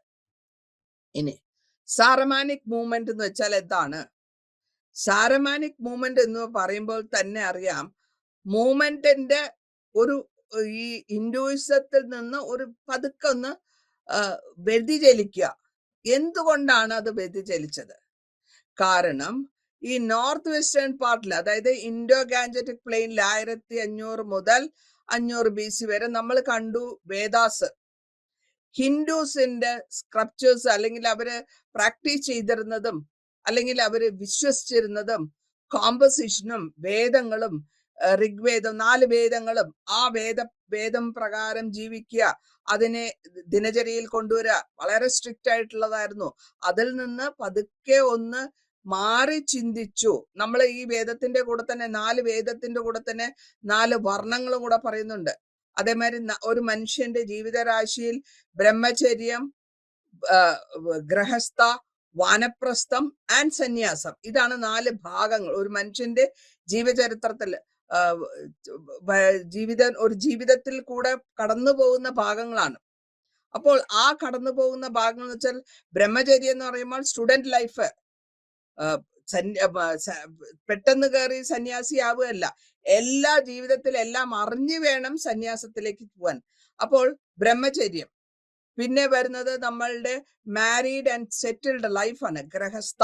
ഇനി സാറമാനിക് മൂവ്മെന്റ് എന്ന് വെച്ചാൽ എന്താണ്? സാറമാനിക് മൂവ്മെന്റ് എന്ന് പറയുമ്പോൾ തന്നെ അറിയാം, മൂവ്മെന്റിന്റെ ഒരു ഈ ഹിന്ദുയിസത്തിൽ നിന്ന് ഒരു പതുക്കെ ഒന്ന് വ്യതിചലിക്കുക. എന്തുകൊണ്ടാണ് അത് വ്യതിചലിച്ചത്? കാരണം ഈ നോർത്ത് വെസ്റ്റേൺ പാർട്ടിൽ, അതായത് ഇൻഡോ ഗാഞ്ചറ്റിക് പ്ലെയിനിൽ 1500 മുതൽ 500 BC വരെ നമ്മൾ കണ്ടു വേദാസ്, ഹിന്ദുസിന്റെ സ്ക്രിപ്ചേഴ്സ്, അല്ലെങ്കിൽ അവര് പ്രാക്ടീസ് ചെയ്തിരുന്നതും അല്ലെങ്കിൽ അവര് വിശ്വസിച്ചിരുന്നതും കോമ്പസിഷനും വേദങ്ങളും, ഋഗ്വേദം 4 വേദങ്ങളും, ആ വേദം പ്രകാരം ജീവിക്കുക, അതിനെ ദിനചര്യയിൽ കൊണ്ടുവരിക, വളരെ സ്ട്രിക്റ്റ് ആയിട്ടുള്ളതായിരുന്നു. അതിൽ നിന്ന് പതുക്കെ ഒന്ന് മാറി ചിന്തിച്ചു. നമ്മൾ ഈ വേദത്തിന്റെ കൂടെ തന്നെ 4 വേദത്തിന്റെ കൂടെ തന്നെ 4 വർണ്ണങ്ങളും കൂടെ പറയുന്നുണ്ട്. അതേമാതിരി ഒരു മനുഷ്യന്റെ ജീവിതരാശിയിൽ ബ്രഹ്മചര്യം, ഗൃഹസ്ഥ, വാനപ്രസ്ഥം ആൻഡ് സന്യാസം, ഇതാണ് 4 ഭാഗങ്ങൾ ഒരു മനുഷ്യന്റെ ജീവചരിത്രത്തിൽ, ഒരു ജീവിതത്തിൽ കൂടെ കടന്നു പോകുന്ന ഭാഗങ്ങളാണ്. അപ്പോൾ ആ കടന്നു പോകുന്ന ഭാഗങ്ങൾ എന്ന് വെച്ചാൽ, ബ്രഹ്മചര്യം എന്ന് പറയുമ്പോൾ സ്റ്റുഡന്റ് ലൈഫ്, പെട്ടെന്ന് കയറി സന്യാസിയാവുകയല്ല, എല്ലാ ജീവിതത്തിൽ എല്ലാം അറിഞ്ഞു വേണം സന്യാസത്തിലേക്ക് പോവാൻ. അപ്പോൾ ബ്രഹ്മചര്യം. പിന്നെ വരുന്നത് നമ്മളുടെ മാരീഡ് ആൻഡ് സെറ്റിൽഡ് ലൈഫാണ് ഗൃഹസ്ഥ.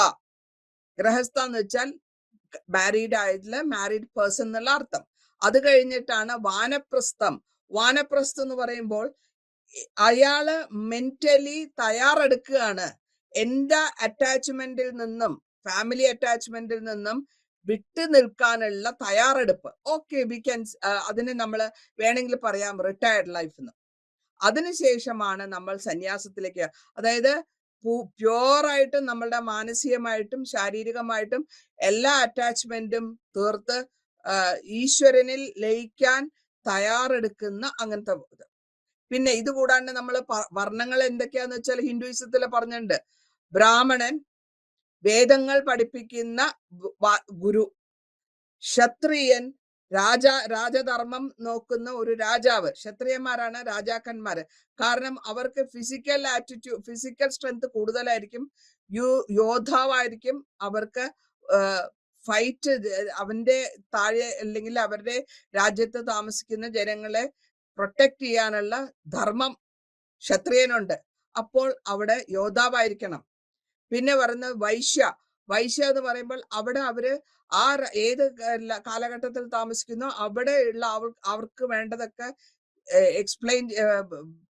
ഗൃഹസ്ഥ എന്ന് വെച്ചാൽ മാരീഡ് ആയിട്ടുള്ള മാരീഡ് പേഴ്സൺ എന്നുള്ള അർത്ഥം. അത് കഴിഞ്ഞിട്ടാണ് വാനപ്രസ്ഥം. വാനപ്രസ്ഥം എന്ന് പറയുമ്പോൾ അയാള് മെന്റലി തയ്യാറെടുക്കുകയാണ് എന്റെ അറ്റാച്ച്മെന്റിൽ നിന്നും, ഫാമിലി അറ്റാച്ച്മെന്റിൽ നിന്നും വിട്ടു നിൽക്കാനുള്ള തയ്യാറെടുപ്പ്. ഓക്കെ, വി ക്യാൻ, അതിന് നമ്മൾ വേണമെങ്കിൽ പറയാം റിട്ടയർഡ് ലൈഫ് എന്ന്. അതിനുശേഷമാണ് നമ്മൾ സന്യാസത്തിലേക്ക്, അതായത് പ്യുവറായിട്ടും നമ്മളുടെ മാനസികമായിട്ടും ശാരീരികമായിട്ടും എല്ലാ അറ്റാച്ച്മെന്റും തീർത്ത് ഈശ്വരനിൽ ലയിക്കാൻ തയ്യാറെടുക്കുന്ന അങ്ങനത്തെ. പിന്നെ ഇത് കൂടാണ്ട് നമ്മൾ വർണ്ണങ്ങൾ എന്തൊക്കെയാന്ന് വെച്ചാൽ ഹിന്ദുയിസത്തിൽ പറഞ്ഞിട്ടുണ്ട്. ബ്രാഹ്മണൻ, വേദങ്ങൾ പഠിപ്പിക്കുന്ന ഗുരു, ക്ഷത്രിയൻ, രാജധർമ്മം നോക്കുന്ന ഒരു രാജാവ്. ക്ഷത്രിയന്മാരാണ് രാജാക്കന്മാര്. കാരണം അവർക്ക് ഫിസിക്കൽ സ്ട്രെങ്ത് കൂടുതലായിരിക്കും, യോദ്ധാവായിരിക്കും. അവർക്ക് ഫൈറ്റ്, അവന്റെ താഴെ അല്ലെങ്കിൽ അവരുടെ രാജ്യത്ത് താമസിക്കുന്ന ജനങ്ങളെ പ്രൊട്ടക്ട് ചെയ്യാനുള്ള ധർമ്മം ക്ഷത്രിയനുണ്ട്. അപ്പോൾ അവിടെ യോദ്ധാവായിരിക്കണം. പിന്നെ പറയുന്നത് വൈശ്യ. വൈശ്യ എന്ന് പറയുമ്പോൾ അവിടെ അവര് ഏത് കാലഘട്ടത്തിൽ താമസിക്കുന്നോ അവിടെ ഉള്ള അവർക്ക് വേണ്ടതൊക്കെ എക്സ്പ്ലെയിൻ,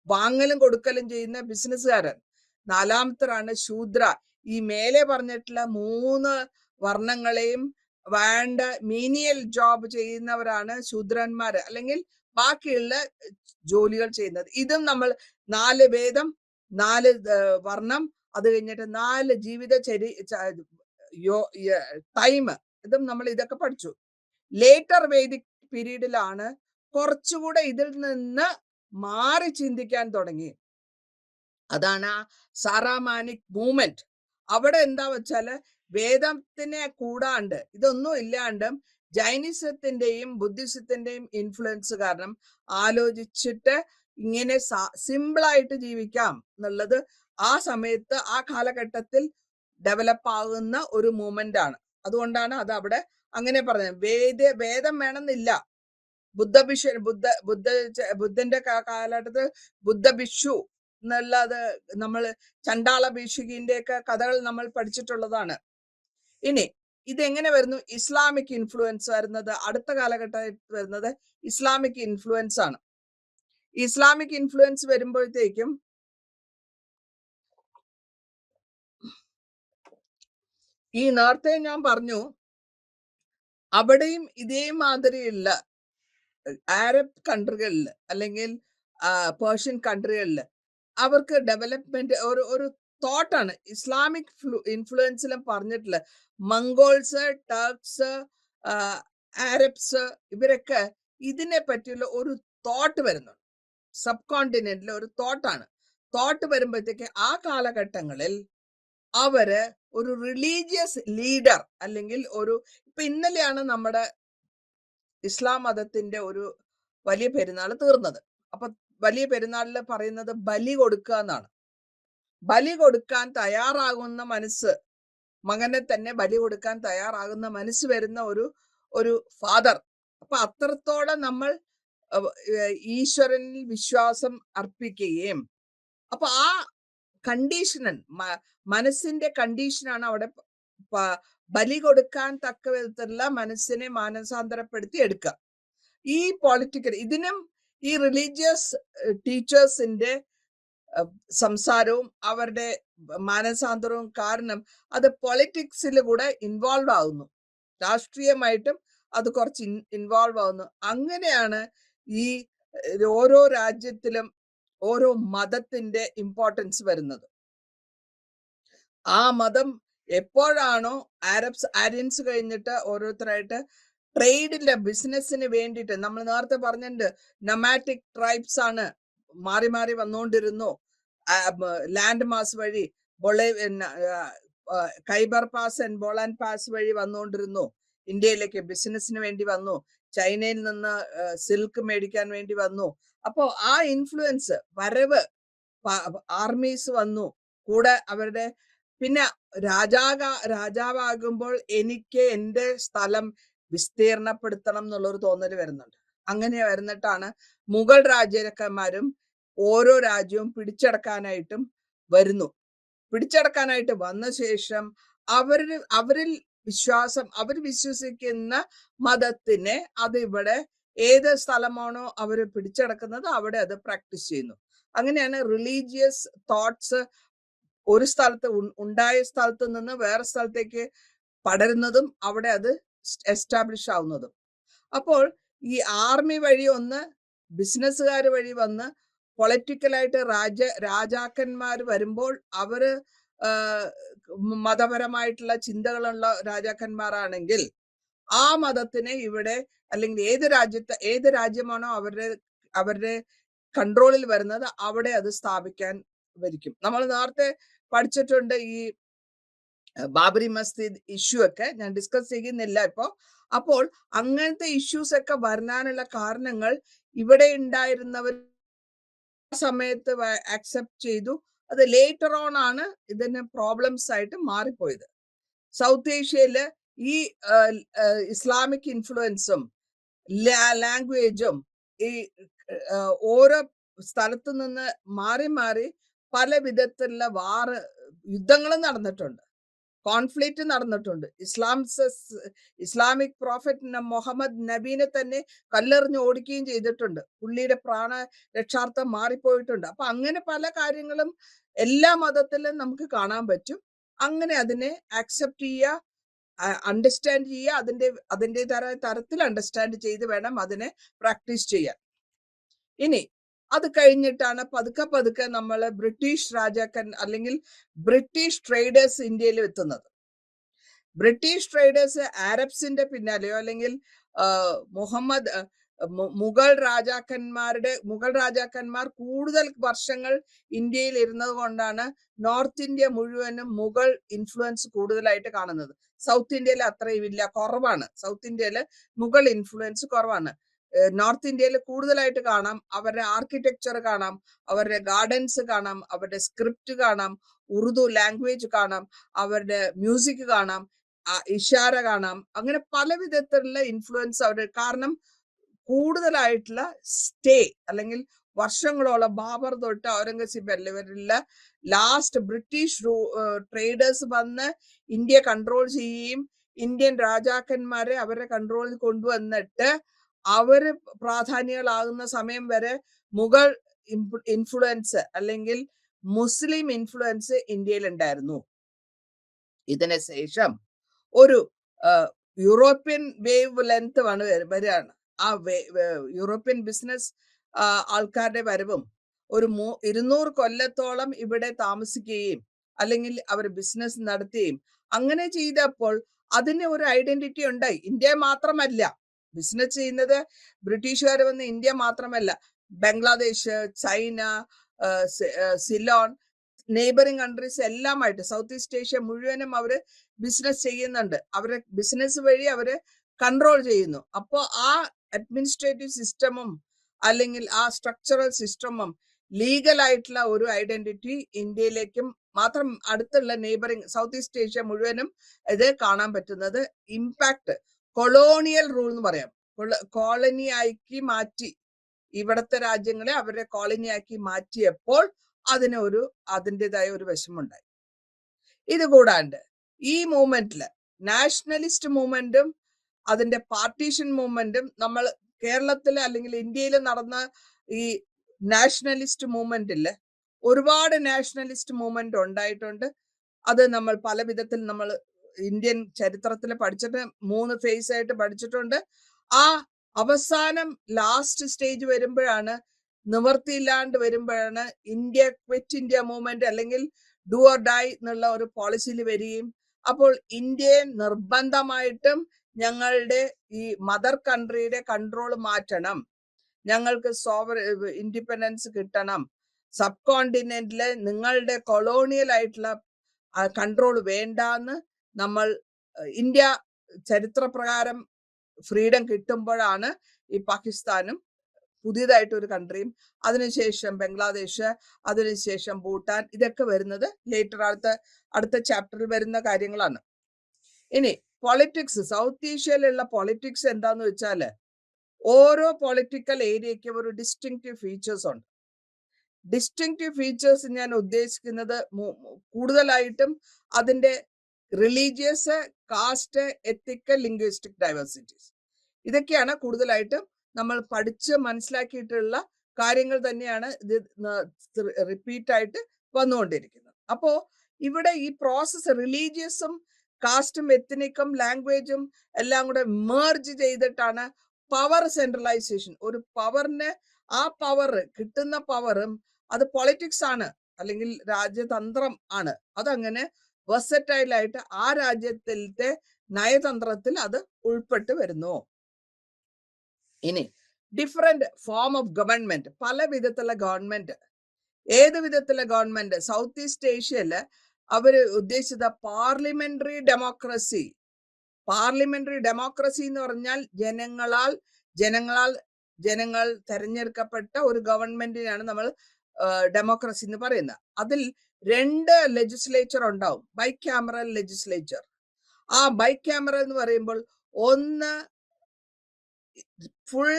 വാങ്ങലും കൊടുക്കലും ചെയ്യുന്ന ബിസിനസ്സുകാരൻ. 4ാമത്തരാണ് ശൂദ്ര. ഈ മേലെ പറഞ്ഞിട്ടുള്ള 3 വർണ്ണങ്ങളെയും വേണ്ട മീനിയൽ ജോബ് ചെയ്യുന്നവരാണ് ശൂദ്രന്മാര്, അല്ലെങ്കിൽ ബാക്കിയുള്ള ജോലികൾ ചെയ്യുന്നത്. ഇതും നമ്മൾ 4 വേദം, 4 വർണ്ണം, അത് കഴിഞ്ഞിട്ട് 4 ജീവിത ടൈം, ഇതും നമ്മൾ ഇതൊക്കെ പഠിച്ചു. ലേറ്റർ വേദിക് പീരീഡിലാണ് കുറച്ചുകൂടെ ഇതിൽ നിന്ന് മാറി ചിന്തിക്കാൻ തുടങ്ങി. അതാണ് ആ സാറാമാനിക് മൂവ്മെന്റ്. അവിടെ എന്താ വെച്ചാല് വേദത്തിനെ കൂടാണ്ട് ഇതൊന്നും ഇല്ലാണ്ട് ജൈനിസത്തിന്റെയും ബുദ്ധിസത്തിന്റെയും ഇൻഫ്ലുവൻസ് കാരണം ആലോചിച്ചിട്ട് ഇങ്ങനെ സിമ്പിളായിട്ട് ജീവിക്കാം എന്നുള്ളത് ആ സമയത്ത് ആ കാലഘട്ടത്തിൽ ഡെവലപ്പ് ആകുന്ന ഒരു മൂവ്മെന്റ് ആണ്. അതുകൊണ്ടാണ് അത് അവിടെ അങ്ങനെ പറഞ്ഞത്. വേദം വേണമെന്നില്ല. ബുദ്ധന്റെ കാലഘട്ടത്തിൽ ബുദ്ധഭിക്ഷു എന്നുള്ളത് നമ്മൾ ചണ്ടാള ഭിക്ഷുകിന്റെ ഒക്കെ കഥകൾ നമ്മൾ പഠിച്ചിട്ടുള്ളതാണ്. ഇനി ഇതെങ്ങനെ വരുന്നു? ഇസ്ലാമിക് ഇൻഫ്ലുവൻസ് വരുന്നത് അടുത്ത കാലഘട്ടത്തിൽ വരുന്നത് ഇസ്ലാമിക് ഇൻഫ്ലുവൻസ് ആണ്. ഇസ്ലാമിക് ഇൻഫ്ലുവൻസ് വരുമ്പോഴത്തേക്കും ഈ നേരത്തെ ഞാൻ പറഞ്ഞു അവിടെയും ഇതേ മാതിരിയുള്ള അറബ് കൺട്രികളിൽ അല്ലെങ്കിൽ പേർഷ്യൻ കൺട്രികളിൽ അവർക്ക് ഡെവലപ്മെന്റ് ഒരു തോട്ടാണ്. ഇസ്ലാമിക് ഇൻഫ്ലുവൻസിലും പറഞ്ഞിട്ടുള്ളത് മംഗോൾസ്, ടർക്സ്, ആരബ്സ് ഇവരൊക്കെ ഇതിനെ പറ്റിയുള്ള ഒരു തോട്ട് വരുന്നുണ്ട്. സബ് കോണ്ടിനെന്റിലെ ഒരു തോട്ടാണ്. തോട്ട് വരുമ്പോഴത്തേക്ക് ആ കാലഘട്ടങ്ങളിൽ അവര് ഒരു റിലീജിയസ് ലീഡർ അല്ലെങ്കിൽ ഇപ്പൊ ഇന്നലെയാണ് നമ്മുടെ ഇസ്ലാം മതത്തിന്റെ ഒരു വലിയ പെരുന്നാൾ തീർന്നത്. അപ്പൊ വലിയ പെരുന്നാളിൽ പറയുന്നത് ബലി കൊടുക്കുക എന്നാണ്. ബലി കൊടുക്കാൻ തയ്യാറാകുന്ന മനസ്സ്, മകനെ തന്നെ ബലി കൊടുക്കാൻ തയ്യാറാകുന്ന മനസ്സ് വരുന്ന ഒരു ഫാദർ. അപ്പൊ അത്രത്തോളം നമ്മൾ ഈശ്വരനിൽ വിശ്വാസം അർപ്പിക്കുകയും അപ്പൊ ആ കണ്ടീഷനൻ മനസ്സിന്റെ കണ്ടീഷനാണ് അവിടെ ബലി കൊടുക്കാൻ തക്ക വിധത്തിലുള്ള മനസ്സിനെ മാനസാന്തരപ്പെടുത്തി എടുക്കുക. ഈ പൊളിറ്റിക്കൽ ഇതിനും ഈ റിലീജിയസ് ടീച്ചേഴ്സിന്റെ സംസാരവും അവരുടെ മാനസാന്തരവും കാരണം അത് പൊളിറ്റിക്സിൽ കൂടെ ഇൻവോൾവ് ആവുന്നു. രാഷ്ട്രീയമായിട്ടും അത് കുറച്ച് ഇൻവോൾവ് ആവുന്നു. അങ്ങനെയാണ് ഈ ഓരോ രാജ്യത്തിലും ഓരോ മതത്തിന്റെ ഇമ്പോർട്ടൻസ് വരുന്നത്. ആ മതം എപ്പോഴാണോ ആര്യൻസ് കഴിഞ്ഞിട്ട് ഓരോരുത്തരായിട്ട് ട്രേഡിന്റെ ബിസിനസ്സിന് വേണ്ടിയിട്ട്, നമ്മൾ നേരത്തെ പറഞ്ഞിട്ടുണ്ട് നൊമാറ്റിക് ട്രൈബ്സ് ആണ് മാറി മാറി വന്നുകൊണ്ടിരുന്നു. ലാൻഡ് മാസ് വഴി ഖൈബർ പാസ് ആൻഡ് ബോളാൻ പാസ് വഴി വന്നുകൊണ്ടിരുന്നു. ഇന്ത്യയിലേക്ക് ബിസിനസ്സിന് വേണ്ടി വന്നു. ചൈനയിൽ നിന്ന് സിൽക്ക് മേടിക്കാൻ വേണ്ടി വന്നു. അപ്പോ ആ ഇൻഫ്ലുവൻസ് വരവ്, ആർമീസ് വന്നു കൂടെ അവരുടെ. പിന്നെ രാജാവാകുമ്പോൾ എനിക്ക് എൻ്റെ സ്ഥലം വിസ്തീർണപ്പെടുത്തണം എന്നുള്ളൊരു തോന്നല് വരുന്നുണ്ട്. അങ്ങനെ വരുന്നിട്ടാണ് മുഗൾ രാജാക്കന്മാരും ഓരോ രാജ്യവും പിടിച്ചടക്കാനായിട്ടും വരുന്നു. പിടിച്ചടക്കാനായിട്ട് വന്ന ശേഷം അവരിൽ അവർ വിശ്വസിക്കുന്ന മതത്തിനെ അതിവിടെ ഏത് സ്ഥലമാണോ അവർ പിടിച്ചടക്കുന്നത് അവിടെ അത് പ്രാക്ടീസ് ചെയ്യുന്നു. അങ്ങനെയാണ് റിലീജിയസ് തോട്ട്സ് ഒരു സ്ഥലത്ത് ഉണ്ടായ സ്ഥലത്ത് നിന്ന് വേറെ സ്ഥലത്തേക്ക് പടരുന്നതും അവിടെ അത് എസ്റ്റാബ്ലിഷ് ആവുന്നതും. അപ്പോൾ ഈ ആർമി വഴി ഒന്ന്, ബിസിനസ്സുകാർ വഴി വന്ന്, പൊളിറ്റിക്കലായിട്ട് രാജാക്കന്മാർ വരുമ്പോൾ അവര് മതപരമായിട്ടുള്ള ചിന്തകളുള്ള രാജാക്കന്മാരാണെങ്കിൽ ആ മതത്തിനെ ഇവിടെ അല്ലെങ്കിൽ ഏത് രാജ്യമാണോ അവരുടെ കൺട്രോളിൽ വരുന്നത് അവിടെ അത് സ്ഥാപിക്കാൻ വരിക്കും. നമ്മൾ നേരത്തെ പഠിച്ചിട്ടുണ്ട് ഈ ബാബറി മസ്ജിദ് ഇഷ്യൂ ഒക്കെ, ഞാൻ ഡിസ്കസ് ചെയ്യുന്നില്ല ഇപ്പോ. അപ്പോൾ അങ്ങനത്തെ ഇഷ്യൂസ് ഒക്കെ വരാനുള്ള കാരണങ്ങൾ ഇവിടെ ഉണ്ടായിരുന്നവർ സമയത്ത് അക്സെപ്റ്റ് ചെയ്തു. അത് ലേറ്റർ ഓൺ ആണ് ഇതിന് പ്രോബ്ലംസ് ആയിട്ട് മാറിപ്പോയത്. സൗത്ത് ഏഷ്യയില് ഈ ഇസ്ലാമിക് ഇൻഫ്ലുവൻസും ലാംഗ്വേജും ഈ ഓരോ സ്ഥലത്തു നിന്ന് മാറി മാറി പല വിധത്തിലുള്ള യുദ്ധങ്ങളും നടന്നിട്ടുണ്ട്, കോൺഫ്ലിക്റ്റ് നടന്നിട്ടുണ്ട്. ഇസ്ലാമിക് പ്രോഫറ്റ് മുഹമ്മദ് നബീനെ തന്നെ കല്ലെറിഞ്ഞ് ഓടിക്കുകയും ചെയ്തിട്ടുണ്ട്. പുള്ളിയുടെ പ്രാണ രക്ഷാർത്ഥം മാറിപ്പോയിട്ടുണ്ട്. അപ്പൊ അങ്ങനെ പല കാര്യങ്ങളും എല്ലാ മതത്തിലും നമുക്ക് കാണാൻ പറ്റും. അങ്ങനെ അതിനെ അക്സെപ്റ്റ് ചെയ്യുക, അണ്ടർസ്റ്റാൻഡ് ചെയ്യുക, അതിൻ്റെതായ തരത്തിൽ അണ്ടർസ്റ്റാൻഡ് ചെയ്ത് വേണം അതിനെ പ്രാക്ടീസ് ചെയ്യാൻ. ഇനി അത് കഴിഞ്ഞിട്ടാണ് പതുക്കെ പതുക്കെ നമ്മൾ ബ്രിട്ടീഷ് അല്ലെങ്കിൽ ബ്രിട്ടീഷ് ട്രേഡേഴ്സ് ഇന്ത്യയിൽ എത്തുന്നത്. ബ്രിട്ടീഷ് ട്രേഡേഴ്സ് അറബ്സിന്റെ പിന്നാലെയോ അല്ലെങ്കിൽ മുഗൾ രാജാക്കന്മാർ കൂടുതൽ വർഷങ്ങൾ ഇന്ത്യയിൽ ഇരുന്നത് കൊണ്ടാണ് നോർത്ത് ഇന്ത്യ മുഴുവനും മുഗൾ ഇൻഫ്ലുവൻസ് കൂടുതലായിട്ട് കാണുന്നത്. സൗത്ത് ഇന്ത്യയിൽ അത്രയും ഇല്ല, കുറവാണ്. സൗത്ത് ഇന്ത്യയിൽ മുഗൾ ഇൻഫ്ലുവൻസ് കുറവാണ്. നോർത്ത് ഇന്ത്യയിൽ കൂടുതലായിട്ട് കാണാം. അവരുടെ ആർക്കിടെക്ചർ കാണാം, അവരുടെ ഗാർഡൻസ് കാണാം, അവരുടെ സ്ക്രിപ്റ്റ് കാണാം, ഉറുദു ലാംഗ്വേജ് കാണാം, അവരുടെ മ്യൂസിക് കാണാം, ഇഷാര കാണാം. അങ്ങനെ പല വിധത്തിലുള്ള ഇൻഫ്ലുവൻസ് അവരുടെ, കാരണം കൂടുതലായിട്ടുള്ള സ്റ്റേ അല്ലെങ്കിൽ വർഷങ്ങളോളം ബാബർ തൊട്ട് ഔറംഗസീബ് വരെയുള്ള ലാസ്റ്റ് ബ്രിട്ടീഷ് ട്രേഡേഴ്സ് വന്ന് ഇന്ത്യ കൺട്രോൾ ചെയ്യുകയും ഇന്ത്യൻ രാജാക്കന്മാരെ അവരുടെ കൺട്രോളിൽ കൊണ്ടുവന്നിട്ട് അവര് പ്രാധാന്യങ്ങളാകുന്ന സമയം വരെ മുഗൾ ഇൻഫ്ലുവൻസ് അല്ലെങ്കിൽ മുസ്ലിം ഇൻഫ്ലുവൻസ് ഇന്ത്യയിൽ ഉണ്ടായിരുന്നു. ഇതിന് ശേഷം ഒരു യൂറോപ്യൻ വേവ് ലെങ്ത് വരികയാണ്. ആ യൂറോപ്യൻ ബിസിനസ് ആൾക്കാരുടെ വരവും ഒരു 200 കൊല്ലത്തോളം ഇവിടെ താമസിക്കുകയും അല്ലെങ്കിൽ അവർ ബിസിനസ് നടത്തുകയും അങ്ങനെ ചെയ്തപ്പോൾ അതിന് ഒരു ഐഡന്റിറ്റി ഉണ്ടായി. ഇന്ത്യ മാത്രമല്ല ബിസിനസ് ചെയ്യുന്നത്, ബ്രിട്ടീഷുകാർ വന്ന് ഇന്ത്യ മാത്രമല്ല, Bangladesh, China, Ceylon, neighbouring countries എല്ലാമായിട്ട് സൗത്ത് ഈസ്റ്റ് ഏഷ്യ മുഴുവനും അവര് ബിസിനസ് ചെയ്യുന്നുണ്ട്. അവരെ ബിസിനസ് വഴി അവര് കൺട്രോൾ ചെയ്യുന്നു. അപ്പോൾ ആ അഡ്മിനിസ്ട്രേറ്റീവ് സിസ്റ്റമും അല്ലെങ്കിൽ ആ സ്ട്രക്ചറൽ സിസ്റ്റമും ലീഗൽ ആയിട്ടുള്ള ഒരു ഐഡന്റിറ്റി ഇന്ത്യയിലേക്കും മാത്രം അടുത്തുള്ള നെയ്ബറിംഗ് സൗത്ത് ഈസ്റ്റ് ഏഷ്യ മുഴുവനും ഇത് കാണാൻ പറ്റുന്നത്. ഇമ്പാക്ട് കൊളോണിയൽ റൂൾ എന്ന് പറയാം. കോളനിയാക്കി മാറ്റി, ഇവിടത്തെ രാജ്യങ്ങളെ അവരുടെ കോളനിയാക്കി മാറ്റിയപ്പോൾ അതിൻ്റെതായ ഒരു വശമുണ്ടായി. ഇത് കൂടാണ്ട് ഈ മൂവ്മെന്റില് നാഷണലിസ്റ്റ് മൂവ്മെന്റും അതിന്റെ പാർട്ടീഷൻ മൂവ്മെന്റും നമ്മൾ കേരളത്തില് അല്ലെങ്കിൽ ഇന്ത്യയിൽ നടന്ന ഈ നാഷണലിസ്റ്റ് മൂവ്മെന്റില് ഒരുപാട് നാഷണലിസ്റ്റ് മൂവ്മെന്റ് ഉണ്ടായിട്ടുണ്ട്. അത് നമ്മൾ പല വിധത്തിൽ നമ്മൾ ഇന്ത്യൻ ചരിത്രത്തിൽ പഠിച്ചിട്ട് 3 ഫേസ് ആയിട്ട് പഠിച്ചിട്ടുണ്ട്. ആ അവസാനം ലാസ്റ്റ് സ്റ്റേജ് വരുമ്പോഴാണ്, നിവർത്തിയില്ലാണ്ട് വരുമ്പോഴാണ് ക്വിറ്റ് ഇന്ത്യ മൂവ്മെന്റ് അല്ലെങ്കിൽ ഡു ഓർ ഡൈ എന്നുള്ള ഒരു പോളിസിയിൽ വരികയും അപ്പോൾ ഇന്ത്യയെ നിർബന്ധമായിട്ടും ഞങ്ങളുടെ ഈ മദർ കൺട്രിയുടെ കൺട്രോൾ മാറ്റണം, ഞങ്ങൾക്ക് ഇൻഡിപെൻഡൻസ് കിട്ടണം, സബ് കോണ്ടിനെന്റില് നിങ്ങളുടെ കൊളോണിയൽ ആയിട്ടുള്ള കൺട്രോൾ വേണ്ടാന്ന് നമ്മൾ ഇന്ത്യ ചരിത്രപ്രകാരം ഫ്രീഡം കിട്ടുമ്പോഴാണ് ഈ പാകിസ്ഥാനും പുതിയതായിട്ട് ഒരു കൺട്രിയും അതിനുശേഷം ബംഗ്ലാദേശ്, അതിനുശേഷം ഭൂട്ടാൻ, ഇതൊക്കെ വരുന്നത് ലേറ്റർ അടുത്ത ചാപ്റ്ററിൽ വരുന്ന കാര്യങ്ങളാണ്. ഇനി പൊളിറ്റിക്സ്, സൗത്ത് ഏഷ്യയിലുള്ള പൊളിറ്റിക്സ് എന്താന്ന് വെച്ചാല് ഓരോ പൊളിറ്റിക്കൽ ഏരിയയ്ക്കും ഒരു ഡിസ്റ്റിങ്ക്റ്റീവ് ഫീച്ചേഴ്സ് ഉണ്ട്. ഡിസ്റ്റിങ്ക്റ്റീവ് ഫീച്ചേഴ്സ് ഞാൻ ഉദ്ദേശിക്കുന്നത് കൂടുതലായിട്ടും അതിന്റെ റിലീജിയസ്, കാസ്റ്റ്, എത്തിക്കൽ, ലിംഗ്വിസ്റ്റിക് ഡൈവേഴ്സിറ്റീസ്, ഇതൊക്കെയാണ് കൂടുതലായിട്ടും നമ്മൾ പഠിച്ച് മനസ്സിലാക്കിയിട്ടുള്ള കാര്യങ്ങൾ തന്നെയാണ് ഇത് റിപ്പീറ്റ് ആയിട്ട് വന്നുകൊണ്ടിരിക്കുന്നത്. അപ്പോ ഇവിടെ ഈ പ്രോസസ്സ് റിലീജിയസും കാസ്റ്റും എത്നിക്കും ലാംഗ്വേജും എല്ലാം കൂടെ മേർജ് ചെയ്തിട്ടാണ് പവർ സെൻട്രലൈസേഷൻ. ഒരു പവറിന് ആ പവർ കിട്ടുന്ന പവറും അത് പൊളിറ്റിക്സ് ആണ് അല്ലെങ്കിൽ രാജ്യതന്ത്രം ആണ്. അതങ്ങനെ വെർസറ്റൈൽ ആയിട്ട് ആ രാജ്യത്തിലത്തെ നയതന്ത്രത്തിൽ അത് ഉൾപ്പെട്ട് വരുന്നു. ഇനി ഡിഫറെന്റ് ഫോം ഓഫ് ഗവൺമെന്റ്, പല വിധത്തിലുള്ള ഗവൺമെന്റ്. ഏത് വിധത്തിലുള്ള ഗവൺമെന്റ്? സൗത്ത് ഈസ്റ്റ് ഏഷ്യയില് അവര് ഉദ്ദേശിച്ചത് പാർലമെന്ററി ഡെമോക്രസി. പാർലമെന്ററി ഡെമോക്രസി എന്ന് പറഞ്ഞാൽ ജനങ്ങൾ തെരഞ്ഞെടുക്കപ്പെട്ട ഒരു ഗവൺമെന്റിനാണ് നമ്മൾ ഡെമോക്രസി എന്ന് പറയുന്നത്. അതിൽ 2 ലെജിസ്ലേച്ചർ ഉണ്ടാവും, ബൈ ക്യാമറൽ ലെജിസ്ലേച്ചർ. ആ ബൈ ക്യാമറൽ എന്ന് പറയുമ്പോൾ ഒന്ന് ഫുൾ,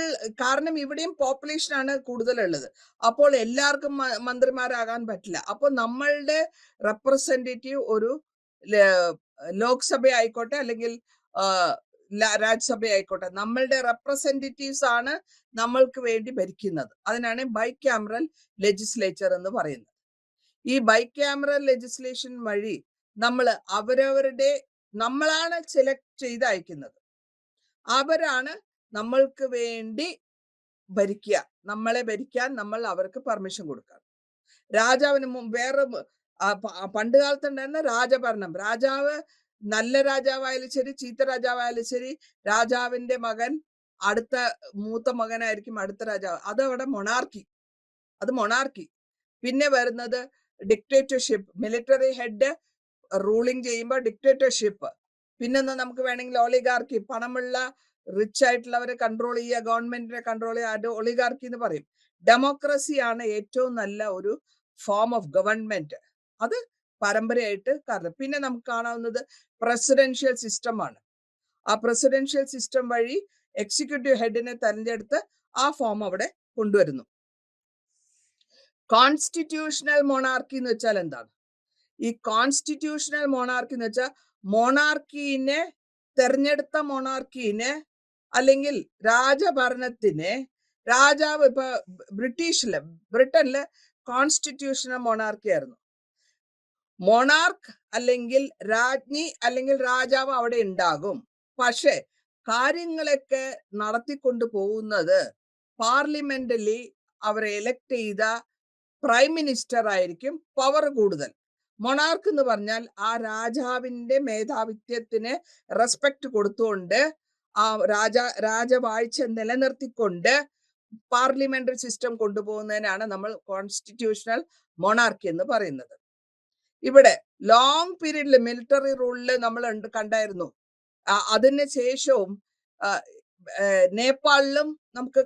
കാരണം ഇവിടെയും പോപ്പുലേഷൻ ആണ് കൂടുതലുള്ളത്, അപ്പോൾ എല്ലാവർക്കും മന്ത്രിമാരാകാൻ പറ്റില്ല. അപ്പോൾ നമ്മളുടെ റെപ്രസെന്റേറ്റീവ് ഒരു ലോക്സഭ ആയിക്കോട്ടെ അല്ലെങ്കിൽ രാജ്യസഭ ആയിക്കോട്ടെ, നമ്മളുടെ റെപ്രസെന്റേറ്റീവ്സ് ആണ് നമ്മൾക്ക് വേണ്ടി ഭരിക്കുന്നത്. അതിനാണ് ബൈ ക്യാമറൽ ലെജിസ്ലേച്ചർ എന്ന് പറയുന്നത്. ഈ ബൈ ക്യാമറൽ ലെജിസ്ലേഷൻ വഴി നമ്മളാണ് സെലക്ട് ചെയ്ത് അയക്കുന്നത്, അവരാണ് നമ്മൾക്ക് വേണ്ടി ഭരിക്കുക. നമ്മളെ ഭരിക്കാൻ നമ്മൾ അവർക്ക് പെർമിഷൻ കൊടുക്കണം. രാജാവിന് വേറെ പണ്ട് കാലത്തുണ്ടായിരുന്ന രാജഭരണം, രാജാവ് നല്ല രാജാവായാലും ശരി ചീത്ത രാജാവായാലും ശരി, രാജാവിന്റെ മകൻ അടുത്ത മൂത്ത മകനായിരിക്കും അടുത്ത രാജാവ്. അത് അവിടെ മൊണാർക്കി. പിന്നെ വരുന്നത് ഡിക്റ്റേറ്റർഷിപ്പ്. മിലിറ്ററി ഹെഡ് റൂളിംഗ് ചെയ്യുമ്പോൾ ഡിക്റ്റേറ്റർഷിപ്പ്. പിന്നൊന്ന് നമുക്ക് വേണമെങ്കിൽ ഒളിഗാർക്കി, പണമുള്ള റിച്ച് ആയിട്ടുള്ളവരെ കൺട്രോൾ ചെയ്യുക, ഗവൺമെന്റിനെ കൺട്രോൾ ചെയ്യുക, അത് ഒളിഗാർക്കി എന്ന് പറയും. ഡെമോക്രസിയാണ് ഏറ്റവും നല്ല ഒരു ഫോം ഓഫ് ഗവൺമെന്റ്. അത് പരമ്പരയായിട്ട് കാരണം. പിന്നെ നമുക്ക് കാണാവുന്നത് പ്രസിഡൻഷ്യൽ സിസ്റ്റമാണ്. ആ പ്രസിഡൻഷ്യൽ സിസ്റ്റം വഴി എക്സിക്യൂട്ടീവ് ഹെഡിനെ തെരഞ്ഞെടുത്ത് ആ ഫോം അവിടെ കൊണ്ടുവരുന്നു. കോൺസ്റ്റിറ്റ്യൂഷണൽ മൊണാർക്കി എന്ന് വെച്ചാൽ എന്താണ്? ഈ കോൺസ്റ്റിറ്റ്യൂഷണൽ മൊണാർക്കി എന്ന് വെച്ചാൽ മൊണാർക്കീനെ, തെരഞ്ഞെടുത്ത മൊണാർക്കീനെ അല്ലെങ്കിൽ രാജഭരണത്തിനെ, രാജാവ് ഇപ്പൊ ബ്രിട്ടനിലെ കോൺസ്റ്റിറ്റ്യൂഷണൽ മൊണാർക്കി ആയിരുന്നു. മൊണാർക്ക് അല്ലെങ്കിൽ രാജ്ഞി അല്ലെങ്കിൽ രാജാവ് അവിടെ ഉണ്ടാകും. പക്ഷെ കാര്യങ്ങളൊക്കെ നടത്തിക്കൊണ്ടു പോകുന്നത് പാർലമെന്റലി അവരെ എലക്ട് ചെയ്ത പ്രൈം മിനിസ്റ്റർ ആയിരിക്കും പവർ കൂടുതൽ. മൊണാർക്ക് എന്ന് പറഞ്ഞാൽ ആ രാജാവിന്റെ മേധാവിത്വത്തിന് റെസ്പെക്ട് കൊടുത്തുകൊണ്ട് ആ രാജവാഴ്ച നിലനിർത്തിക്കൊണ്ട് പാർലമെന്ററി സിസ്റ്റം കൊണ്ടുപോകുന്നതിനാണ് നമ്മൾ കോൺസ്റ്റിറ്റ്യൂഷണൽ മൊണാർക്കി എന്ന് പറയുന്നത്. ഇവിടെ ലോങ് പീരീഡിൽ മിലിറ്ററി റൂളില് നമ്മൾ കണ്ടായിരുന്നു. അതിന് ശേഷവും നേപ്പാളിലും നമുക്ക്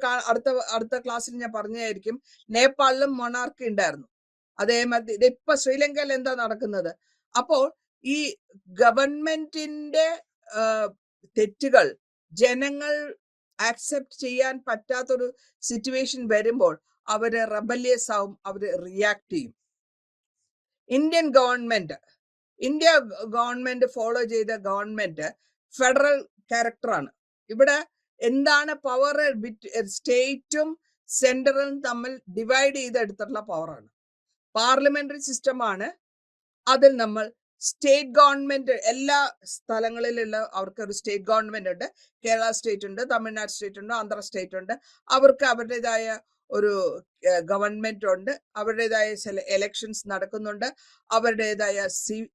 അടുത്ത ക്ലാസ്സിൽ ഞാൻ പറഞ്ഞായിരിക്കും, നേപ്പാളിലും മൊണാർക്കി ഉണ്ടായിരുന്നു. അതേമാതിരി ഇപ്പൊ ശ്രീലങ്കയിൽ എന്താ നടക്കുന്നത്? അപ്പോൾ ഈ ഗവൺമെന്റിന്റെ തെറ്റുകൾ ജനങ്ങൾ ആക്സെപ്റ്റ് ചെയ്യാൻ പറ്റാത്തൊരു സിറ്റുവേഷൻ വരുമ്പോൾ അവര് റെബല്യസ് ആവും, അവര് റിയാക്ട് ചെയ്യും. ഇന്ത്യ ഗവൺമെന്റ് ഫോളോ ചെയ്ത ഗവൺമെന്റ് ഫെഡറൽ ക്യാരക്ടറാണ്. ഇവിടെ എന്താണ് പവർ? സ്റ്റേറ്റും സെൻട്രലും തമ്മിൽ ഡിവൈഡ് ചെയ്തെടുത്തിട്ടുള്ള പവറാണ്. പാർലമെന്ററി സിസ്റ്റമാണ്. അതിൽ നമ്മൾ സ്റ്റേറ്റ് ഗവൺമെന്റ്, എല്ലാ സ്ഥലങ്ങളിലുള്ള അവർക്ക് ഒരു സ്റ്റേറ്റ് ഗവൺമെന്റ് ഉണ്ട്. കേരള സ്റ്റേറ്റ് ഉണ്ട്, തമിഴ്നാട് സ്റ്റേറ്റ് ഉണ്ട്, ആന്ധ്ര സ്റ്റേറ്റ് ഉണ്ട്. അവർക്ക് അവരുടേതായ ഒരു ഗവൺമെന്റ് ഉണ്ട്, അവരുടേതായ ചില എലക്ഷൻസ് നടക്കുന്നുണ്ട്, അവരുടേതായ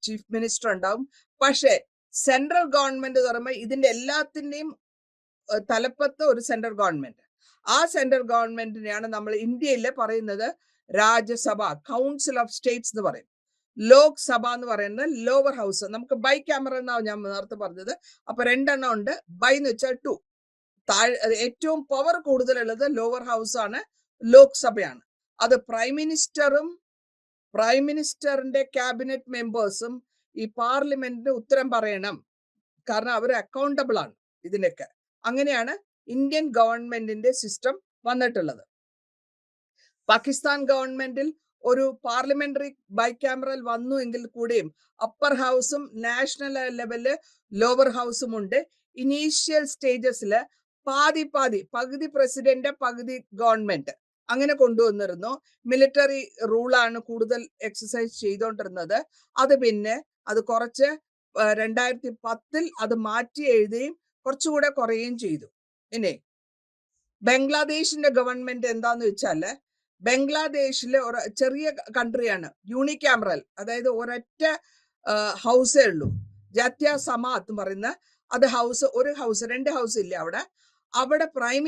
ചീഫ് മിനിസ്റ്റർ ഉണ്ടാവും. പക്ഷേ സെൻട്രൽ ഗവൺമെന്റ് പറയുമ്പോൾ ഇതിന്റെ എല്ലാത്തിന്റെയും തലപ്പത്ത് ഒരു സെൻട്രൽ ഗവൺമെന്റ്. ആ സെൻട്രൽ ഗവൺമെന്റിനെയാണ് നമ്മൾ ഇന്ത്യയിൽ പറയുന്നത് രാജ്യസഭ, കൗൺസിൽ ഓഫ് സ്റ്റേറ്റ്സ് എന്ന് പറയും. ലോക്സഭ എന്ന് പറയുന്നത് ലോവർ ഹൗസ്. നമുക്ക് ബൈ ക്യാമറ എന്നാണ് ഞാൻ നേരത്തെ പറഞ്ഞത്. അപ്പൊ 2 എണ്ണം ഉണ്ട്. ബൈ എന്ന് വെച്ചാൽ 2. ഏറ്റവും പവർ കൂടുതലുള്ളത് ലോവർ ഹൗസ് ആണ്, ലോക്സഭയാണ്. അത് പ്രൈം മിനിസ്റ്ററിന്റെ ക്യാബിനറ്റ് മെമ്പേഴ്സും ഈ പാർലമെന്റിന് ഉത്തരം പറയണം. കാരണം അവർ അക്കൗണ്ടബിൾ ആണ് ഇതിനൊക്കെ. അങ്ങനെയാണ് ഇന്ത്യൻ ഗവൺമെന്റിന്റെ സിസ്റ്റം വന്നിട്ടുള്ളത്. പാകിസ്ഥാൻ ഗവൺമെന്റിൽ ഒരു പാർലമെന്ററി ബൈക്യാമറൽ വന്നു എങ്കിൽ കൂടിയും അപ്പർ ഹൗസും നാഷണൽ ലെവലില് ലോവർ ഹൗസും ഉണ്ട്. ഇനീഷ്യൽ സ്റ്റേജസില് പകുതി പ്രസിഡന്റ് പകുതി ഗവൺമെന്റ് അങ്ങനെ കൊണ്ടുവന്നിരുന്നു. മിലിറ്ററി റൂളാണ് കൂടുതൽ എക്സസൈസ് ചെയ്തുകൊണ്ടിരുന്നത്. അത് കുറച്ച് 2010 അത് മാറ്റി എഴുതുകയും കുറച്ചുകൂടെ കുറയുകയും ചെയ്തു. ഇനി ബംഗ്ലാദേശിന്റെ ഗവൺമെന്റ് എന്താന്ന് വെച്ചാല്, ബംഗ്ലാദേശിലെ ഒരു ചെറിയ കൺട്രിയാണ്, യൂണിക്യാമറൽ, അതായത് ഒരൊറ്റ ഹൗസേ ഉള്ളൂ. ജാത്യ സമാത്ത് എന്ന് പറയുന്ന അത് ഒരു ഹൗസ് 2 ഹൗസ് ഇല്ല അവിടെ പ്രൈം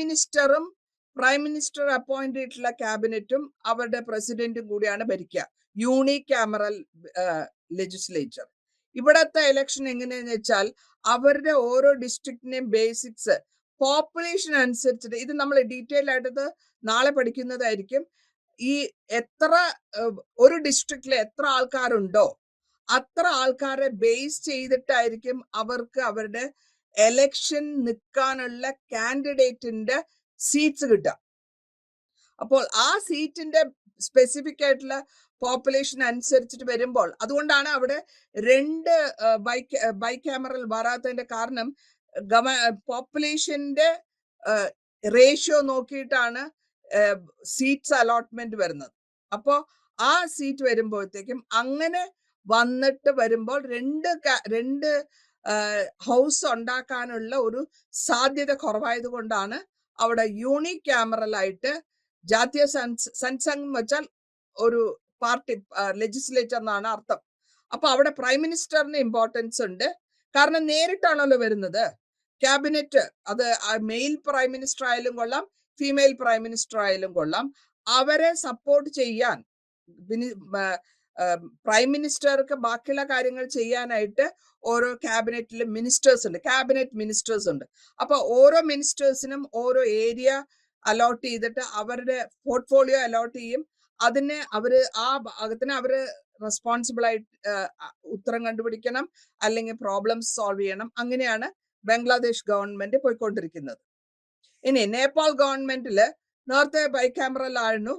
മിനിസ്റ്റർ അപ്പോയിന്റ് ചെയ്തിട്ടുള്ള ക്യാബിനറ്റും അവരുടെ പ്രസിഡന്റും കൂടിയാണ് ഭരിക്കുക. യൂണിക്യാമറൽ ലെജിസ്ലേച്ചർ. ഇവിടത്തെ ഇലക്ഷൻ എങ്ങനെയാന്ന് വെച്ചാൽ അവരുടെ ഓരോ ഡിസ്ട്രിക്റ്റിനെയും ബേസിക്സ് പോപ്പുലേഷൻ അനുസരിച്ചിട്ട്, ഇത് നമ്മൾ ഡീറ്റെയിൽ ആയിട്ട് നാളെ പഠിക്കുന്നതായിരിക്കും. ഈ ഒരു ഡിസ്ട്രിക്റ്റിൽ എത്ര ആൾക്കാരുണ്ടോ അത്ര ആൾക്കാരെ ബേസ് ചെയ്തിട്ടായിരിക്കും അവർക്ക് അവരുടെ എലക്ഷൻ നിൽക്കാനുള്ള കാൻഡിഡേറ്റിന്റെ സീറ്റ്സ് കിട്ടുക. അപ്പോൾ ആ സീറ്റിന്റെ സ്പെസിഫിക് ആയിട്ടുള്ള പോപ്പുലേഷൻ അനുസരിച്ചിട്ട് വരുമ്പോൾ, അതുകൊണ്ടാണ് അവിടെ 2 ബൈക്യാമറൽ വരാത്തതിന്റെ കാരണം പോപ്പുലേഷന്റെ റേഷ്യോ നോക്കിയിട്ടാണ് സീറ്റ്സ് അലോട്ട്മെന്റ് വരുന്നത്. അപ്പോ ആ സീറ്റ് വരുമ്പോഴത്തേക്കും അങ്ങനെ വന്നിട്ട് വരുമ്പോൾ 2 ഹൗസ് ഉണ്ടാക്കാനുള്ള ഒരു സാധ്യത കുറവായത് കൊണ്ടാണ് അവിടെ യൂണിക്യാമറൽ ആയിട്ട് ജാതീയ സൻസംഗ് എന്ന് വെച്ചാൽ ഒരു പാർട്ടി ലെജിസ്ലേച്ചർ എന്നാണ് അർത്ഥം. അപ്പൊ അവിടെ പ്രൈം മിനിസ്റ്ററിന് ഇമ്പോർട്ടൻസ് ഉണ്ട്. കാരണം നേരിട്ടാണല്ലോ വരുന്നത്. ക്യാബിനറ്റ്, അത് മെയിൽ പ്രൈം മിനിസ്റ്റർ ആയാലും കൊള്ളാം, ഫീമെയിൽ പ്രൈം മിനിസ്റ്റർ ആയാലും കൊള്ളാം, അവരെ സപ്പോർട്ട് ചെയ്യാൻ പ്രൈം മിനിസ്റ്റർക്ക് ബാക്കിയുള്ള കാര്യങ്ങൾ ചെയ്യാനായിട്ട് ഓരോ ക്യാബിനറ്റിലും മിനിസ്റ്റേഴ്സ് ഉണ്ട്, ക്യാബിനറ്റ് മിനിസ്റ്റേഴ്സ് ഉണ്ട്. അപ്പൊ ഓരോ മിനിസ്റ്റേഴ്സിനും ഓരോ ഏരിയ അലോട്ട് ചെയ്തിട്ട് അവരുടെ പോർട്ട്ഫോളിയോ അലോട്ട് ചെയ്യും. അതിന് അവര് ആ ഭാഗത്തിന് അവര് റെസ്പോൺസിബിൾ ആയിട്ട് ഉത്തരം കണ്ടുപിടിക്കണം, അല്ലെങ്കിൽ പ്രോബ്ലംസ് സോൾവ് ചെയ്യണം. അങ്ങനെയാണ് ബംഗ്ലാദേശ് ഗവൺമെന്റ് പോയിക്കൊണ്ടിരിക്കുന്നത്. ഇനി നേപ്പാൾ ഗവൺമെന്റില് നേരത്തെ ബൈക്യാമറലായിരുന്നു.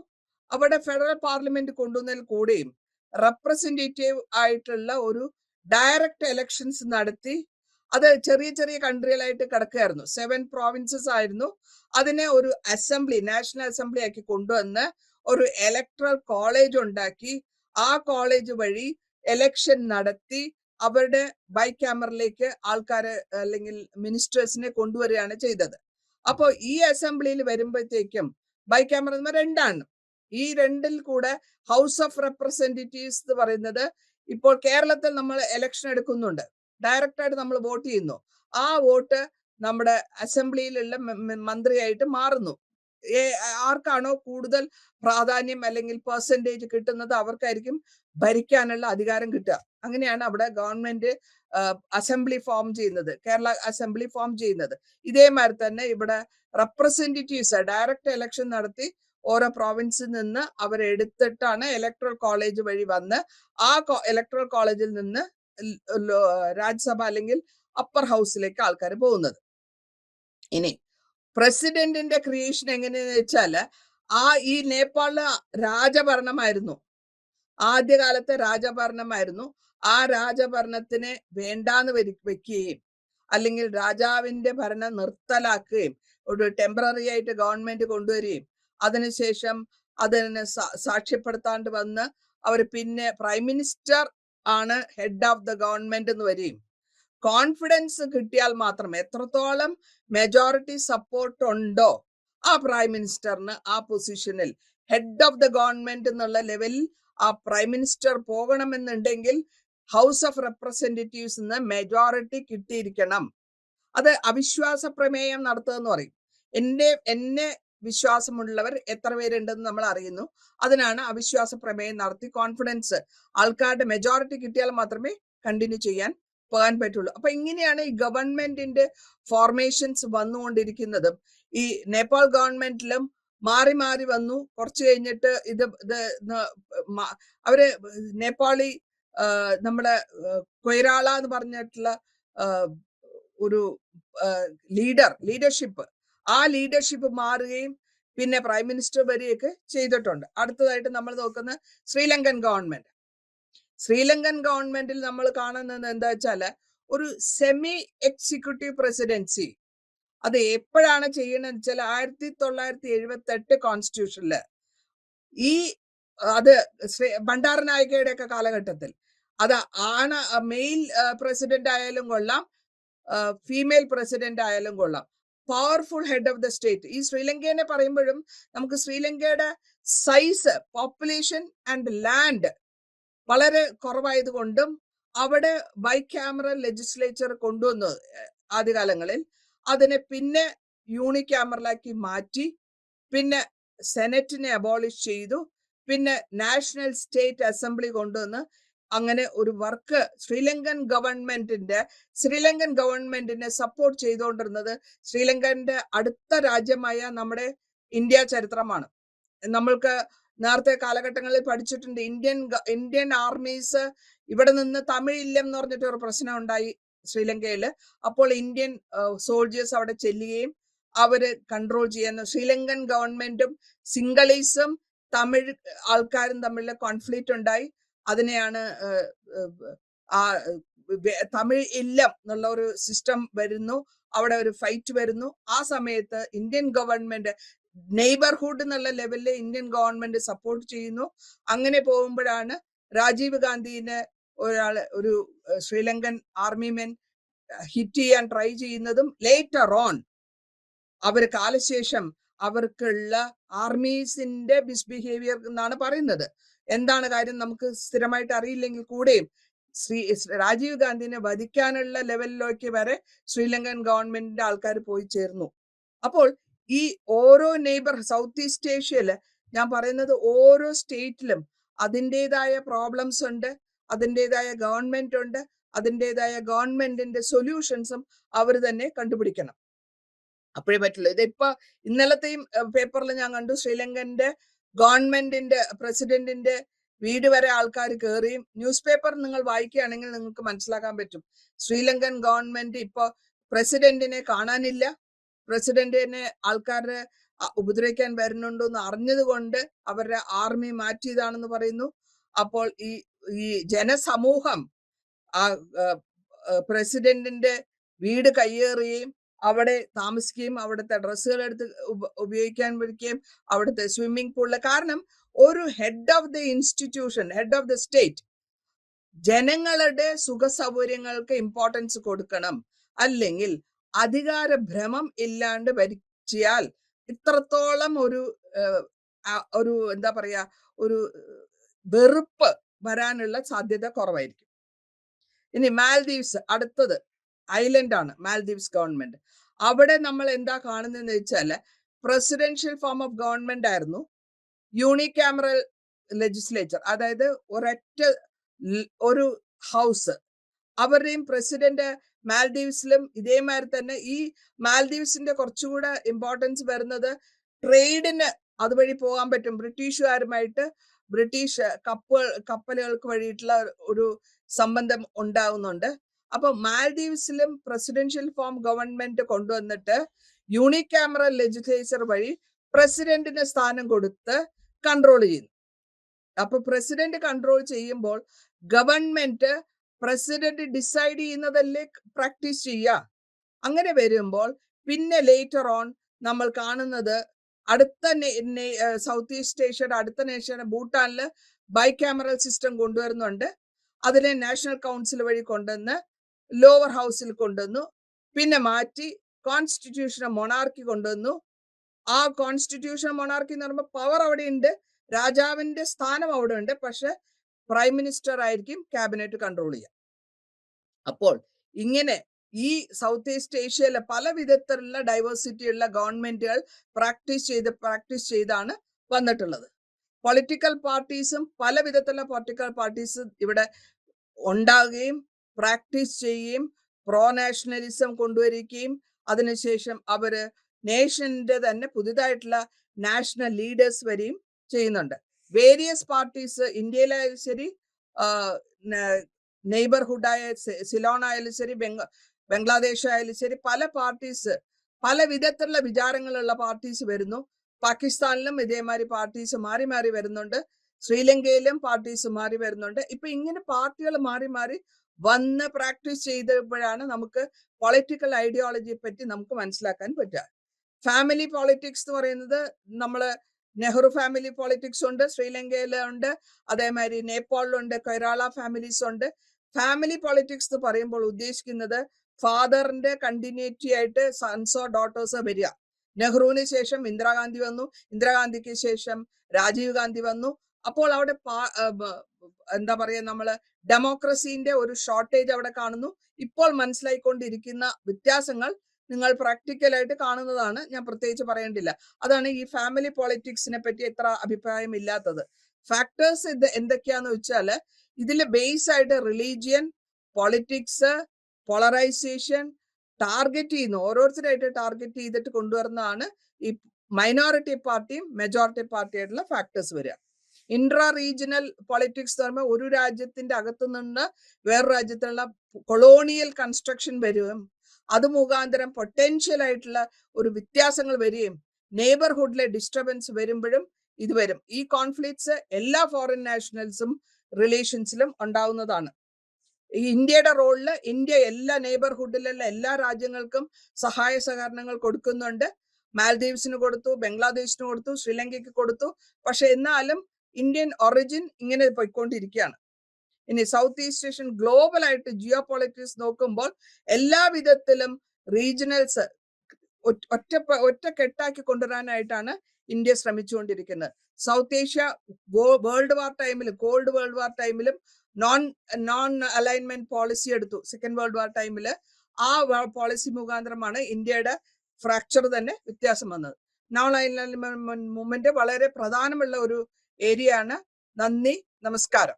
അവിടെ ഫെഡറൽ പാർലമെന്റ് കൊണ്ടുവന്നതിൽ കൂടെയും റെപ്രസെന്റേറ്റീവ് ആയിട്ടുള്ള ഒരു ഡയറക്റ്റ് എലക്ഷൻസ് നടത്തി. അത് ചെറിയ ചെറിയ കൺട്രികളായിട്ട് കിടക്കുകയായിരുന്നു. 7 പ്രോവിൻസസ് ആയിരുന്നു. അതിനെ ഒരു അസംബ്ലി, നാഷണൽ അസംബ്ലി ആക്കി കൊണ്ടുവന്ന് ഒരു ഇലക്ട്രൽ കോളേജ് ഉണ്ടാക്കി. ആ കോളേജ് വഴി എലക്ഷൻ നടത്തി അവരുടെ ബൈക്യാമറയിലേക്ക് ആൾക്കാരെ അല്ലെങ്കിൽ മിനിസ്റ്റേഴ്സിനെ കൊണ്ടുവരികയാണ് ചെയ്തത്. അപ്പോ ഈ അസംബ്ലിയിൽ വരുമ്പോഴത്തേക്കും ബൈക്യാമറ രണ്ടാണ്. ഈ രണ്ടിൽ കൂടെ ഹൗസ് ഓഫ് റെപ്രസെന്റേറ്റീവ്സ് എന്ന് പറയുന്നത്, ഇപ്പോൾ കേരളത്തിൽ നമ്മൾ എലക്ഷൻ എടുക്കുന്നുണ്ട്, ഡയറക്റ്റ് ആയിട്ട് നമ്മൾ വോട്ട് ചെയ്യുന്നു. ആ വോട്ട് നമ്മുടെ അസംബ്ലിയിലുള്ള മന്ത്രിയായിട്ട് മാറുന്നു. ആർക്കാണോ കൂടുതൽ പ്രാധാന്യം അല്ലെങ്കിൽ പെർസെന്റേജ് കിട്ടുന്നത് അവർക്കായിരിക്കും ഭരിക്കാനുള്ള അധികാരം കിട്ടുക. അങ്ങനെയാണ് അവിടെ ഗവൺമെന്റ് അസംബ്ലി ഫോം ചെയ്യുന്നത്, കേരള അസംബ്ലി ഫോം ചെയ്യുന്നത്. ഇതേമാതിരി തന്നെ ഇവിടെ റെപ്രസെന്റേറ്റീവ്സ് ഡയറക്റ്റ് എലക്ഷൻ നടത്തി ഓരോ പ്രോവിൻസിൽ നിന്ന് അവരെടുത്തിട്ടാണ് ഇലക്ട്രൽ കോളേജ് വഴി വന്ന് ആ ഇലക്ട്രൽ കോളേജിൽ നിന്ന് രാജ്യസഭ അല്ലെങ്കിൽ അപ്പർ ഹൗസിലേക്ക് ആൾക്കാർ പോകുന്നത്. ഇനി പ്രസിഡന്റിന്റെ ക്രിയേഷൻ എങ്ങനെയെന്ന് വെച്ചാല്, ഈ നേപ്പാളില് രാജഭരണമായിരുന്നു, ആദ്യകാലത്തെ രാജഭരണമായിരുന്നു. ആ രാജഭരണത്തിനെ വേണ്ടാന്ന് വെക്കുകയും അല്ലെങ്കിൽ രാജാവിന്റെ ഭരണം നിർത്തലാക്കുകയും ഒരു ടെമ്പററി ആയിട്ട് ഗവൺമെന്റ് കൊണ്ടുവരികയും അതിനുശേഷം അതിനെ സാക്ഷ്യപ്പെടുത്താണ്ട് വന്ന് അവർ പിന്നെ പ്രൈം മിനിസ്റ്റർ ആണ് ഹെഡ് ഓഫ് ദ ഗവൺമെന്റ് എന്ന് വരികയും, കോൺഫിഡൻസ് കിട്ടിയാൽ മാത്രം, എത്രത്തോളം മെജോറിറ്റി സപ്പോർട്ട് ഉണ്ടോ ആ പ്രൈം മിനിസ്റ്ററിന് ആ പൊസിഷനിൽ ഹെഡ് ഓഫ് ദ ഗവൺമെന്റ് എന്നുള്ള ലെവലിൽ ആ പ്രൈം മിനിസ്റ്റർ പോകണമെന്നുണ്ടെങ്കിൽ ഹൗസ് ഓഫ് റെപ്രസെന്റേറ്റീവ്സ് മെജോറിറ്റി കിട്ടിയിരിക്കണം. അത് അവിശ്വാസ പ്രമേയം നടത്തുകയെന്ന് പറയും. എന്നെ വിശ്വാസമുള്ളവർ എത്ര പേരുണ്ടെന്ന് നമ്മൾ അറിയുന്നു. അതിനാണ് അവിശ്വാസ പ്രമേയം നടത്തി കോൺഫിഡൻസ്, ആൾക്കാരുടെ മെജോറിറ്റി കിട്ടിയാൽ മാത്രമേ കണ്ടിന്യൂ ചെയ്യാൻ പോകാൻ പറ്റുള്ളൂ. അപ്പൊ ഇങ്ങനെയാണ് ഈ ഗവൺമെന്റിന്റെ ഫോർമേഷൻസ് വന്നുകൊണ്ടിരിക്കുന്നതും. ഈ നേപ്പാൾ ഗവൺമെന്റിലും മാറി മാറി വന്നു. കുറച്ച് കഴിഞ്ഞിട്ട് അവര് നേപ്പാളി നമ്മുടെ കൊയ്രാള എന്ന് പറഞ്ഞിട്ടുള്ള ഒരു ലീഡർഷിപ്പ്, ആ ലീഡർഷിപ്പ് മാറുകയും പിന്നെ പ്രൈം മിനിസ്റ്റർ വരികയൊക്കെ ചെയ്തിട്ടുണ്ട്. അടുത്തതായിട്ട് നമ്മൾ നോക്കുന്ന ശ്രീലങ്കൻ ഗവൺമെന്റ്. ശ്രീലങ്കൻ ഗവൺമെന്റിൽ നമ്മൾ കാണുന്നത് എന്താ വെച്ചാല്, ഒരു സെമി എക്സിക്യൂട്ടീവ് പ്രസിഡൻസി. അത് എപ്പോഴാണ് ചെയ്യണമെന്ന് വെച്ചാൽ 1978 കോൺസ്റ്റിറ്റ്യൂഷനില് അത് ഭണ്ഡാരനായികയുടെ ഒക്കെ കാലഘട്ടത്തിൽ അത് മെയിൽ പ്രസിഡന്റ് ആയാലും കൊള്ളാം, ഫീമെയിൽ പ്രസിഡന്റ് ആയാലും കൊള്ളാം, powerful head of the state. ഈ ശ്രീലങ്കയെ പറയുമ്പോഴും നമുക്ക് ശ്രീലങ്കയുടെ സൈസ്, പോപ്പുലേഷൻ ആൻഡ് ലാൻഡ് വളരെ കുറവായതുകൊണ്ടും അവിടെ ബൈക്യാമറൽ ലെജിസ്ലേച്ചർ കൊണ്ടുവന്നു ആദ്യകാലങ്ങളിൽ. അതിനെ പിന്നെ യൂണിക്യാമറലാക്കി മാറ്റി, പിന്നെ സെനറ്റിനെ അബോളിഷ് ചെയ്തു, പിന്നെ നാഷണൽ സ്റ്റേറ്റ് അസംബ്ലി കൊണ്ടുവന്ന് അങ്ങനെ ഒരു വർക്ക് ശ്രീലങ്കൻ ഗവൺമെന്റിനെ സപ്പോർട്ട് ചെയ്തുകൊണ്ടിരുന്നത് ശ്രീലങ്കന്റെ അടുത്ത രാജ്യമായ നമ്മുടെ ഇന്ത്യ ചരിത്രമാണ്. നമ്മൾക്ക് നേരത്തെ കാലഘട്ടങ്ങളിൽ പഠിച്ചിട്ടുണ്ട്, ഇന്ത്യൻ ആർമീസ് ഇവിടെ നിന്ന് തമിഴില്ലം എന്ന് പറഞ്ഞിട്ട് ഒരു പ്രശ്നം ഉണ്ടായി ശ്രീലങ്കയില്. അപ്പോൾ ഇന്ത്യൻ സോൾജേഴ്സ് അവിടെ ചെല്ലുകയും അവര് കൺട്രോൾ ചെയ്യാൻ, ശ്രീലങ്കൻ ഗവൺമെന്റും സിംഗളീസും തമിഴ് ആൾക്കാരും തമ്മിലുള്ള കോൺഫ്ലിക്റ്റ് ഉണ്ടായി. അതിനെയാണ് തമിഴ് ഇല്ലം എന്നുള്ള ഒരു സിസ്റ്റം വരുന്നു, അവിടെ ഒരു ഫൈറ്റ് വരുന്നു. ആ സമയത്ത് ഇന്ത്യൻ ഗവൺമെന്റ് നെയ്ബർഹുഡ് എന്നുള്ള ലെവലിൽ ഇന്ത്യൻ ഗവൺമെന്റ് സപ്പോർട്ട് ചെയ്യുന്നു. അങ്ങനെ പോകുമ്പോഴാണ് രാജീവ് ഗാന്ധിനെ ഒരു ശ്രീലങ്കൻ ആർമിമെൻ ഹിറ്റ് ചെയ്യാൻ ട്രൈ ചെയ്യുന്നതും. ലേറ്റർ ഓൺ അവർ കാലശേഷം അവർക്കുള്ള ആർമീസിന്റെ മിസ്ബിഹേവിയർ എന്നാണ് പറയുന്നത്. എന്താണ് കാര്യം നമുക്ക് സ്ഥിരമായിട്ട് അറിയില്ലെങ്കിൽ കൂടെയും രാജീവ് ഗാന്ധിനെ വധിക്കാനുള്ള ലെവലിലേക്ക് വരെ ശ്രീലങ്കൻ ഗവൺമെന്റിന്റെ ആൾക്കാർ പോയി ചേർന്നു. അപ്പോൾ ഈ ഓരോ സൗത്ത് ഈസ്റ്റ് ഏഷ്യയില് ഞാൻ പറയുന്നത് ഓരോ സ്റ്റേറ്റിലും അതിൻ്റെതായ പ്രോബ്ലംസ് ഉണ്ട്, അതിൻ്റെതായ ഗവൺമെന്റ് ഉണ്ട്, അതിൻ്റെതായ ഗവൺമെന്റിന്റെ സൊല്യൂഷൻസും അവർ തന്നെ കണ്ടുപിടിക്കണം. അപ്പോഴേ പറ്റുള്ളൂ. ഇതിപ്പോ ഇന്നലത്തെയും പേപ്പറിൽ ഞാൻ കണ്ടു, ശ്രീലങ്കന്റെ ഗവൺമെന്റിന്റെ പ്രസിഡന്റിന്റെ വീട് വരെ ആൾക്കാർ കയറിയും. ന്യൂസ് പേപ്പർ നിങ്ങൾ വായിക്കുകയാണെങ്കിൽ നിങ്ങൾക്ക് മനസ്സിലാക്കാൻ പറ്റും. ശ്രീലങ്കൻ ഗവൺമെന്റ് ഇപ്പൊ പ്രസിഡന്റിനെ കാണാനില്ല, പ്രസിഡന്റിനെ ആൾക്കാരെ ഉപദ്രവിക്കാൻ വരുന്നുണ്ടോ എന്ന് അറിഞ്ഞത് കൊണ്ട് അവരുടെ ആർമി മാറ്റിയതാണെന്ന് പറയുന്നു. അപ്പോൾ ഈ ജനസമൂഹം ആ പ്രസിഡന്റിന്റെ വീട് കയ്യേറുകയും അവിടെ താമസിക്കുകയും അവിടുത്തെ ഡ്രസ്സുകൾ എടുത്ത് ഉപയോഗിക്കാൻ പഠിക്കുകയും അവിടുത്തെ സ്വിമ്മിംഗ് പൂളില്, കാരണം ഒരു head of the institution, head of the state ജനങ്ങളുടെ സുഖ സൗകര്യങ്ങൾക്ക് ഇമ്പോർട്ടൻസ് കൊടുക്കണം. അല്ലെങ്കിൽ അധികാര ഭ്രമം ഇല്ലാണ്ട് ഭരിച്ചാൽ ഇത്രത്തോളം ഒരു എന്താ പറയാ, ഒരു വെറുപ്പ് വരാനുള്ള സാധ്യത കുറവായിരിക്കും. ഇനി മാൽദീവ്സ്, അടുത്തത് ഐലൻഡ് ആണ് മാൽദീവ്സ് ഗവൺമെന്റ്. അവിടെ നമ്മൾ എന്താ കാണുന്നതെന്ന് വെച്ചാൽ പ്രസിഡൻഷ്യൽ ഫോം ഓഫ് ഗവൺമെന്റ് ആയിരുന്നു, യൂണികാമറൽ ലെജിസ്ലേച്ചർ, അതായത് ഒരൊറ്റ ഒരു ഹൗസ്. അവരുടെയും പ്രസിഡന്റ് മാൽദീവ്സിലും ഇതേമാതിരി തന്നെ. ഈ മാൽദീവ്സിന്റെ കുറച്ചുകൂടെ ഇമ്പോർട്ടൻസ് വരുന്നത് ട്രേഡിന് അതുവഴി പോകാൻ പറ്റും. ബ്രിട്ടീഷുകാരുമായിട്ട് ബ്രിട്ടീഷ് കപ്പലുകൾക്ക് വഴിയിട്ടുള്ള ഒരു സംബന്ധം ഉണ്ടാവുന്നുണ്ട്. അപ്പൊ മാൽദീവ്സിലും പ്രസിഡൻഷ്യൽ ഫോം ഗവൺമെന്റ് കൊണ്ടുവന്നിട്ട് യൂണികാമറൽ ലെജിസ്ലേച്ചർ വഴി പ്രസിഡന്റിന് സ്ഥാനം കൊടുത്ത് കൺട്രോൾ ചെയ്യുന്നു. അപ്പൊ പ്രസിഡന്റ് കൺട്രോൾ ചെയ്യുമ്പോൾ ഗവൺമെന്റ് പ്രസിഡന്റ് ഡിസൈഡ് ചെയ്യുന്നതല്ലേ പ്രാക്ടീസ് ചെയ്യുക. അങ്ങനെ വരുമ്പോൾ പിന്നെ ലേറ്റർ ഓൺ നമ്മൾ കാണുന്നത് അടുത്ത സൗത്ത് ഈസ്റ്റ് ഏഷ്യയുടെ അടുത്ത നേഷൻ ഭൂട്ടാനില് ബൈക്യാമറൽ സിസ്റ്റം കൊണ്ടുവരുന്നുണ്ട്. അതിനെ നാഷണൽ കൗൺസിൽ വഴി കൊണ്ടുവന്ന് ലോവർ ഹൗസിൽ കൊണ്ടുവന്നു, പിന്നെ മാറ്റി കോൺസ്റ്റിറ്റ്യൂഷൻ മൊണാർക്കി കൊണ്ടുവന്നു. ആ കോൺസ്റ്റിറ്റ്യൂഷൻ മൊണാർക്കി എന്ന് പറയുമ്പോൾ പവർ അവിടെ ഉണ്ട്, രാജാവിന്റെ സ്ഥാനം അവിടെ ഉണ്ട്, പക്ഷെ പ്രൈം മിനിസ്റ്റർ ആയിരിക്കും ക്യാബിനറ്റ് കൺട്രോൾ ചെയ്യുക. അപ്പോൾ ഇങ്ങനെ ഈ സൗത്ത് ഈസ്റ്റ് ഏഷ്യയിലെ പല വിധത്തിലുള്ള ഡൈവേഴ്സിറ്റി ഉള്ള ഗവൺമെന്റുകൾ പ്രാക്ടീസ് ചെയ്താണ് വന്നിട്ടുള്ളത്. പൊളിറ്റിക്കൽ പാർട്ടീസും പല വിധത്തിലുള്ള പൊളിറ്റിക്കൽ പാർട്ടീസ് ഇവിടെ ഉണ്ടാകുകയും പ്രാക്ടീസ് ചെയ്യുകയും പ്രോ നാഷണലിസം കൊണ്ടുവരികയും അതിനുശേഷം അവര് നേഷന്റെ തന്നെ പുതിയതായിട്ടുള്ള നാഷണൽ ലീഡേഴ്സ് വരെയും ചെയ്യുന്നുണ്ട്. വേരിയസ് പാർട്ടീസ് ഇന്ത്യയിലായാലും ശരി, നെയ്ബർഹുഡായ സിലോൺ ആയാലും ശരി, ബംഗ്ലാദേശ് ആയാലും ശരി, പല പാർട്ടീസ്, പല വിധത്തിലുള്ള വിചാരങ്ങളുള്ള പാർട്ടീസ് വരുന്നു. പാകിസ്ഥാനിലും ഇതേമാതിരി പാർട്ടീസ് മാറി മാറി വരുന്നുണ്ട്, ശ്രീലങ്കയിലും പാർട്ടീസ് മാറി വരുന്നുണ്ട്. ഇപ്പൊ ഇങ്ങനെ പാർട്ടികൾ മാറി മാറി വന്ന് പ്രാക്ടീസ് ചെയ്തപ്പോഴാണ് നമുക്ക് പൊളിറ്റിക്കൽ ഐഡിയോളജിയെ പറ്റി നമുക്ക് മനസ്സിലാക്കാൻ പറ്റുക. ഫാമിലി പോളിറ്റിക്സ് എന്ന് പറയുന്നത് നമ്മള് നെഹ്റു ഫാമിലി പോളിറ്റിക്സ് ഉണ്ട്, ശ്രീലങ്കയിലുണ്ട്, അതേമാതിരി നേപ്പാളിലുണ്ട്, കൈറാള ഫാമിലീസ് ഉണ്ട്. ഫാമിലി പോളിറ്റിക്സ് എന്ന് പറയുമ്പോൾ ഉദ്ദേശിക്കുന്നത് ഫാദറിന്റെ കണ്ടിന്യൂറ്റി ആയിട്ട് സൺസോ ഡോട്ടേഴ്സോ വരിക. നെഹ്റുവിന് ശേഷം ഇന്ദിരാഗാന്ധി വന്നു, ഇന്ദിരാഗാന്ധിക്ക് ശേഷം രാജീവ് ഗാന്ധി വന്നു. അപ്പോൾ അവിടെ എന്താ പറയാ, നമ്മള് ഡെമോക്രസീന്റെ ഒരു ഷോർട്ടേജ് അവിടെ കാണുന്നു. ഇപ്പോൾ മനസ്സിലായിക്കൊണ്ടിരിക്കുന്ന വ്യത്യാസങ്ങൾ നിങ്ങൾ പ്രാക്ടിക്കലായിട്ട് കാണുന്നതാണ്, ഞാൻ പ്രത്യേകിച്ച് പറയേണ്ടില്ല. അതാണ് ഈ ഫാമിലി പോളിറ്റിക്സിനെ പറ്റി എത്ര അഭിപ്രായം ഇല്ലാത്തത്. ഫാക്ടേഴ്സ് എന്തൊക്കെയാന്ന് വെച്ചാല് ഇതിൽ ബേസ് ആയിട്ട് റിലീജിയൻ, പൊളിറ്റിക്സ്, പോളറൈസേഷൻ ടാർഗറ്റ് ചെയ്യുന്നു, ഓരോരുത്തരായിട്ട് ടാർഗറ്റ് ചെയ്തിട്ട് കൊണ്ടുവരുന്നതാണ് ഈ മൈനോറിറ്റി പാർട്ടിയും മെജോറിറ്റി പാർട്ടിയായിട്ടുള്ള ഫാക്ടേഴ്സ് വരിക. ഇൻട്രാ റീജിയണൽ പൊളിറ്റിക്സ് എന്ന് പറയുമ്പോൾ ഒരു രാജ്യത്തിന്റെ അകത്തു നിന്ന് വേറൊരു രാജ്യത്തുള്ള കൊളോണിയൽ കൺസ്ട്രക്ഷൻ വരികയും അത് മുഖാന്തരം പൊട്ടൻഷ്യൽ ആയിട്ടുള്ള ഒരു വ്യത്യാസങ്ങൾ വരികയും നെയ്ബർഹുഡിലെ ഡിസ്റ്റർബൻസ് വരുമ്പോഴും ഇത് വരും. ഈ കോൺഫ്ലിക്ട്സ് എല്ലാ ഫോറിൻ നാഷണൽസും റിലേഷൻസിലും ഉണ്ടാവുന്നതാണ്. ഈ ഇന്ത്യയുടെ റോളില് ഇന്ത്യ എല്ലാ നെയ്ബർഹുഡിലുള്ള എല്ലാ രാജ്യങ്ങൾക്കും സഹായ സഹകരണങ്ങൾ കൊടുക്കുന്നുണ്ട്. മാൽദീവ്സിന് കൊടുത്തു, ബംഗ്ലാദേശിന് കൊടുത്തു, ശ്രീലങ്കയ്ക്ക് കൊടുത്തു. പക്ഷെ എന്നാലും ഇന്ത്യൻ ഒറിജിൻ ഇങ്ങനെ പോയിക്കൊണ്ടിരിക്കുകയാണ്. ഇനി സൗത്ത് ഈസ്റ്റ് ഏഷ്യൻ ഗ്ലോബൽ ആയിട്ട് ജിയോ പൊളിറ്റിക്സ് നോക്കുമ്പോൾ എല്ലാ വിധത്തിലും റീജിയണൽസ് ഒറ്റക്കെട്ടാക്കി കൊണ്ടുവരാനായിട്ടാണ് ഇന്ത്യ ശ്രമിച്ചുകൊണ്ടിരിക്കുന്നത്. സൗത്ത് ഏഷ്യ വേൾഡ് വാർ ടൈമിലും, കോൾഡ് വേൾഡ് വാർ ടൈമിലും നോൺ അലൈൻമെന്റ് പോളിസി എടുത്തു സെക്കൻഡ് വേൾഡ് വാർ ടൈമിൽ. ആ പോളിസി മുഖാന്തരമാണ് ഇന്ത്യയുടെ ഫ്രാക്ചർ തന്നെ വ്യത്യാസം വന്നത്. നോൺ അലൈൻമെന്റ് മൂവ്മെന്റ് വളരെ പ്രധാനമുള്ള ഒരു ഏരിയ ആണ്. നന്ദി, നമസ്കാരം.